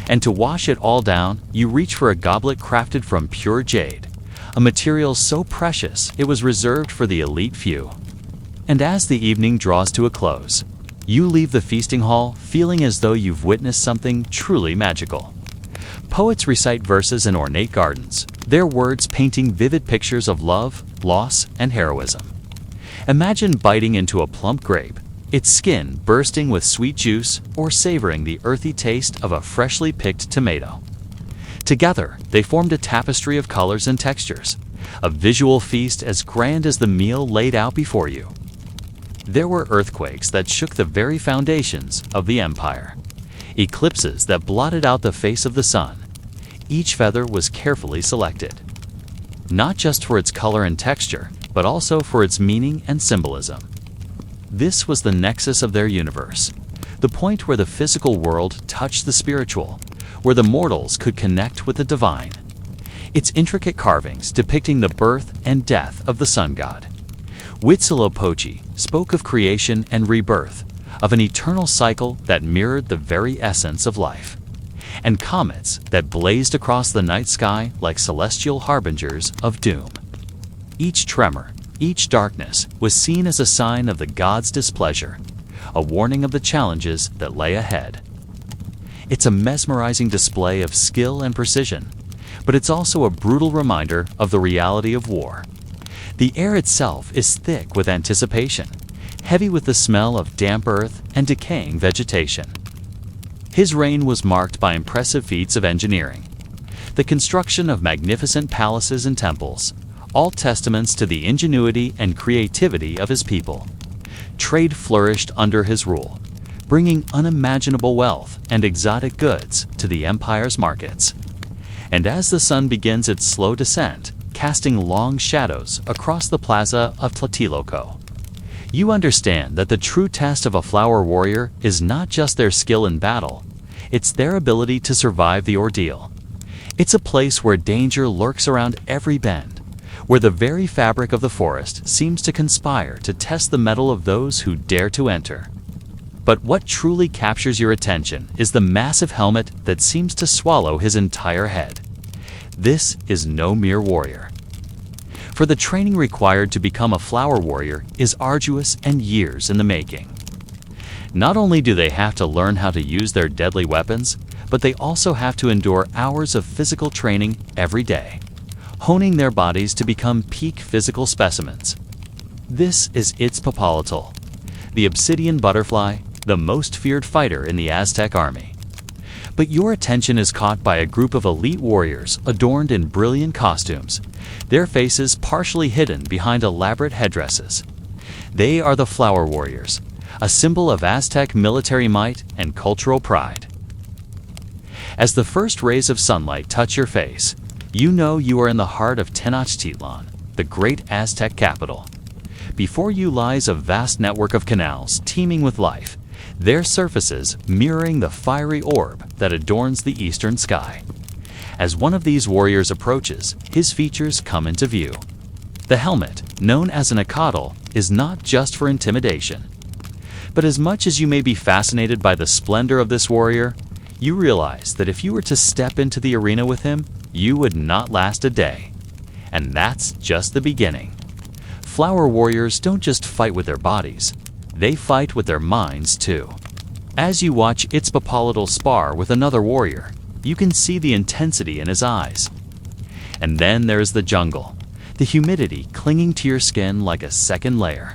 And to wash it all down, you reach for a goblet crafted from pure jade, a material so precious it was reserved for the elite few. And as the evening draws to a close, you leave the feasting hall feeling as though you've witnessed something truly magical. Poets recite verses in ornate gardens, their words painting vivid pictures of love, loss, and heroism. Imagine biting into a plump grape, its skin bursting with sweet juice, or savoring the earthy taste of a freshly picked tomato. Together, they formed a tapestry of colors and textures, a visual feast as grand as the meal laid out before you. There were earthquakes that shook the very foundations of the empire, eclipses that blotted out the face of the sun. Each feather was carefully selected, not just for its color and texture, but also for its meaning and symbolism. This was the nexus of their universe, the point where the physical world touched the spiritual, where the mortals could connect with the divine. Its intricate carvings depicting the birth and death of the sun god. Huitzilopochtli spoke of creation and rebirth, of an eternal cycle that mirrored the very essence of life, and comets that blazed across the night sky like celestial harbingers of doom. Each tremor, each darkness was seen as a sign of the god's displeasure, a warning of the challenges that lay ahead. It's a mesmerizing display of skill and precision, but it's also a brutal reminder of the reality of war. The air itself is thick with anticipation, heavy with the smell of damp earth and decaying vegetation. His reign was marked by impressive feats of engineering, the construction of magnificent palaces and temples, all testaments to the ingenuity and creativity of his people. Trade flourished under his rule, bringing unimaginable wealth and exotic goods to the empire's markets. And as the sun begins its slow descent, casting long shadows across the plaza of Tlatelolco, you understand that the true test of a flower warrior is not just their skill in battle, it's their ability to survive the ordeal. It's a place where danger lurks around every bend, where the very fabric of the forest seems to conspire to test the mettle of those who dare to enter. But what truly captures your attention is the massive helmet that seems to swallow his entire head. This is no mere warrior. For the training required to become a flower warrior is arduous and years in the making. Not only do they have to learn how to use their deadly weapons, but they also have to endure hours of physical training every day, honing their bodies to become peak physical specimens. This is Itzpopalotl, the obsidian butterfly, the most feared fighter in the Aztec army. But your attention is caught by a group of elite warriors adorned in brilliant costumes, their faces partially hidden behind elaborate headdresses. They are the flower warriors, a symbol of Aztec military might and cultural pride. As the first rays of sunlight touch your face, you know you are in the heart of Tenochtitlan, the great Aztec capital. Before you lies a vast network of canals teeming with life, their surfaces mirroring the fiery orb that adorns the eastern sky. As one of these warriors approaches, his features come into view. The helmet, known as an acatl, is not just for intimidation. But as much as you may be fascinated by the splendor of this warrior, you realize that if you were to step into the arena with him, you would not last a day. And that's just the beginning. Flower warriors don't just fight with their bodies, they fight with their minds too. As you watch Itzpopalotl spar with another warrior, you can see the intensity in his eyes. And then there's the jungle, the humidity clinging to your skin like a second layer.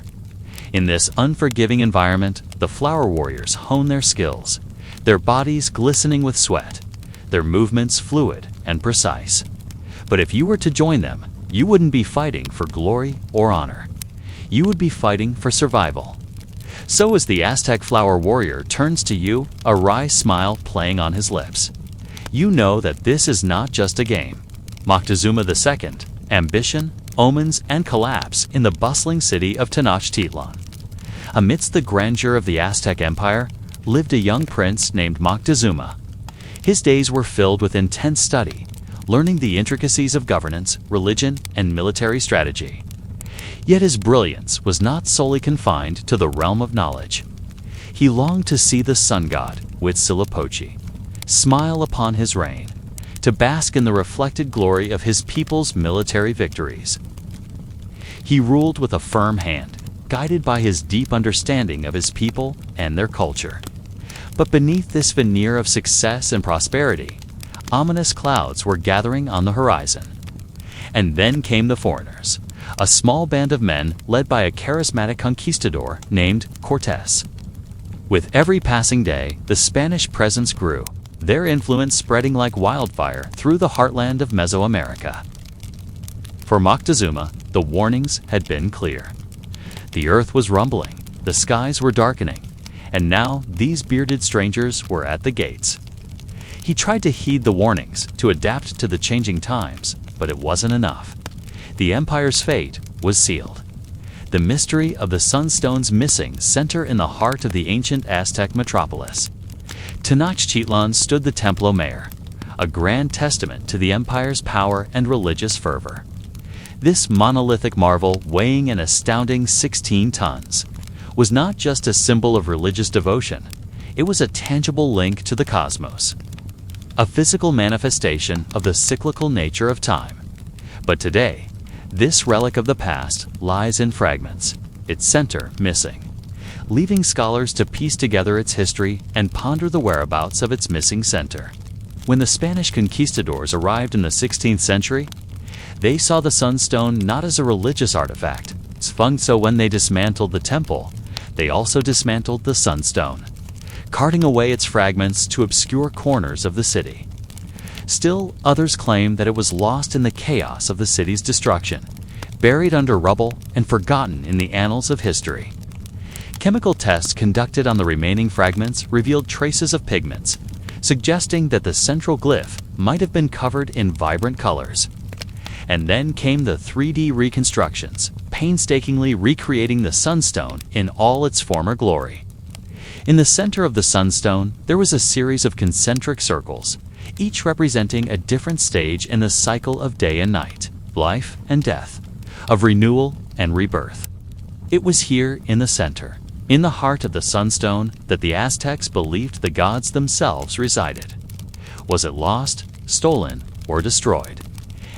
In this unforgiving environment, the flower warriors hone their skills, their bodies glistening with sweat, their movements fluid and precise. But if you were to join them, you wouldn't be fighting for glory or honor. You would be fighting for survival. So as the Aztec flower warrior turns to you, a wry smile playing on his lips, you know that this is not just a game. Moctezuma II, ambition, omens, and collapse in the bustling city of Tenochtitlan. Amidst the grandeur of the Aztec Empire lived a young prince named Moctezuma. His days were filled with intense study, learning the intricacies of governance, religion, and military strategy. Yet his brilliance was not solely confined to the realm of knowledge. He longed to see the sun god, Huitzilopochtli, smile upon his reign, to bask in the reflected glory of his people's military victories. He ruled with a firm hand, guided by his deep understanding of his people and their culture. But beneath this veneer of success and prosperity, ominous clouds were gathering on the horizon. And then came the foreigners, a small band of men led by a charismatic conquistador named Cortés. With every passing day, the Spanish presence grew, their influence spreading like wildfire through the heartland of Mesoamerica. For Moctezuma, the warnings had been clear. The earth was rumbling, the skies were darkening, and now these bearded strangers were at the gates. He tried to heed the warnings, to adapt to the changing times, but it wasn't enough. The empire's fate was sealed. The mystery of the Sunstone's missing center in the heart of the ancient Aztec metropolis. Tenochtitlan stood the Templo Mayor, a grand testament to the empire's power and religious fervor. This monolithic marvel, weighing an astounding 16 tons, was not just a symbol of religious devotion, it was a tangible link to the cosmos, a physical manifestation of the cyclical nature of time. But today, this relic of the past lies in fragments, its center missing, leaving scholars to piece together its history and ponder the whereabouts of its missing center. When the Spanish conquistadors arrived in the 16th century, they saw the Sunstone not as a religious artifact. So when they dismantled the temple, they also dismantled the Sunstone, carting away its fragments to obscure corners of the city. Still, others claim that it was lost in the chaos of the city's destruction, buried under rubble and forgotten in the annals of history. Chemical tests conducted on the remaining fragments revealed traces of pigments, suggesting that the central glyph might have been covered in vibrant colors. And then came the 3D reconstructions, painstakingly recreating the Sunstone in all its former glory. In the center of the Sunstone, there was a series of concentric circles, each representing a different stage in the cycle of day and night, life and death, of renewal and rebirth. It was here in the center, in the heart of the Sunstone, that the Aztecs believed the gods themselves resided. Was it lost, stolen, or destroyed?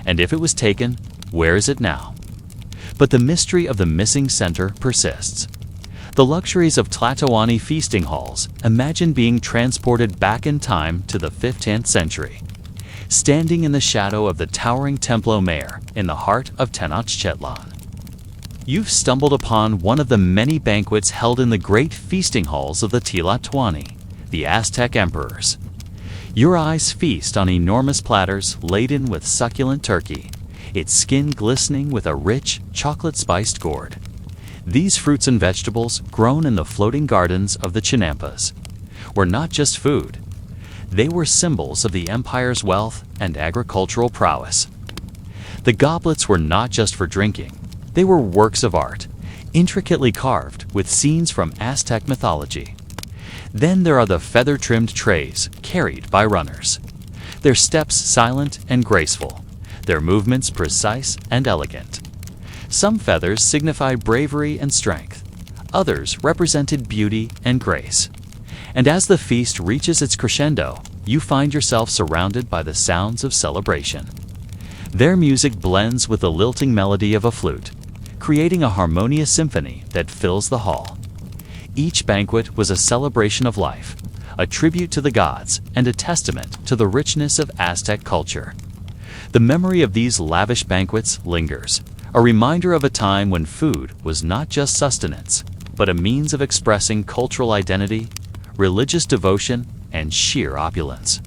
And if it was taken, where is it now? But the mystery of the missing center persists. The luxuries of Tlatoani feasting halls imagine being transported back in time to the 15th century, standing in the shadow of the towering Templo Mayor in the heart of Tenochtitlan. You've stumbled upon one of the many banquets held in the great feasting halls of the Tlatoani, the Aztec emperors. Your eyes feast on enormous platters laden with succulent turkey, its skin glistening with a rich, chocolate-spiced gourd. These fruits and vegetables, grown in the floating gardens of the Chinampas, were not just food. They were symbols of the empire's wealth and agricultural prowess. The goblets were not just for drinking. They were works of art, intricately carved with scenes from Aztec mythology. Then there are the feather-trimmed trays carried by runners, their steps silent and graceful, their movements precise and elegant. Some feathers signified bravery and strength, others represented beauty and grace. And as the feast reaches its crescendo, you find yourself surrounded by the sounds of celebration. Their music blends with the lilting melody of a flute, creating a harmonious symphony that fills the hall. Each banquet was a celebration of life, a tribute to the gods, and a testament to the richness of Aztec culture. The memory of these lavish banquets lingers, a reminder of a time when food was not just sustenance, but a means of expressing cultural identity, religious devotion, and sheer opulence.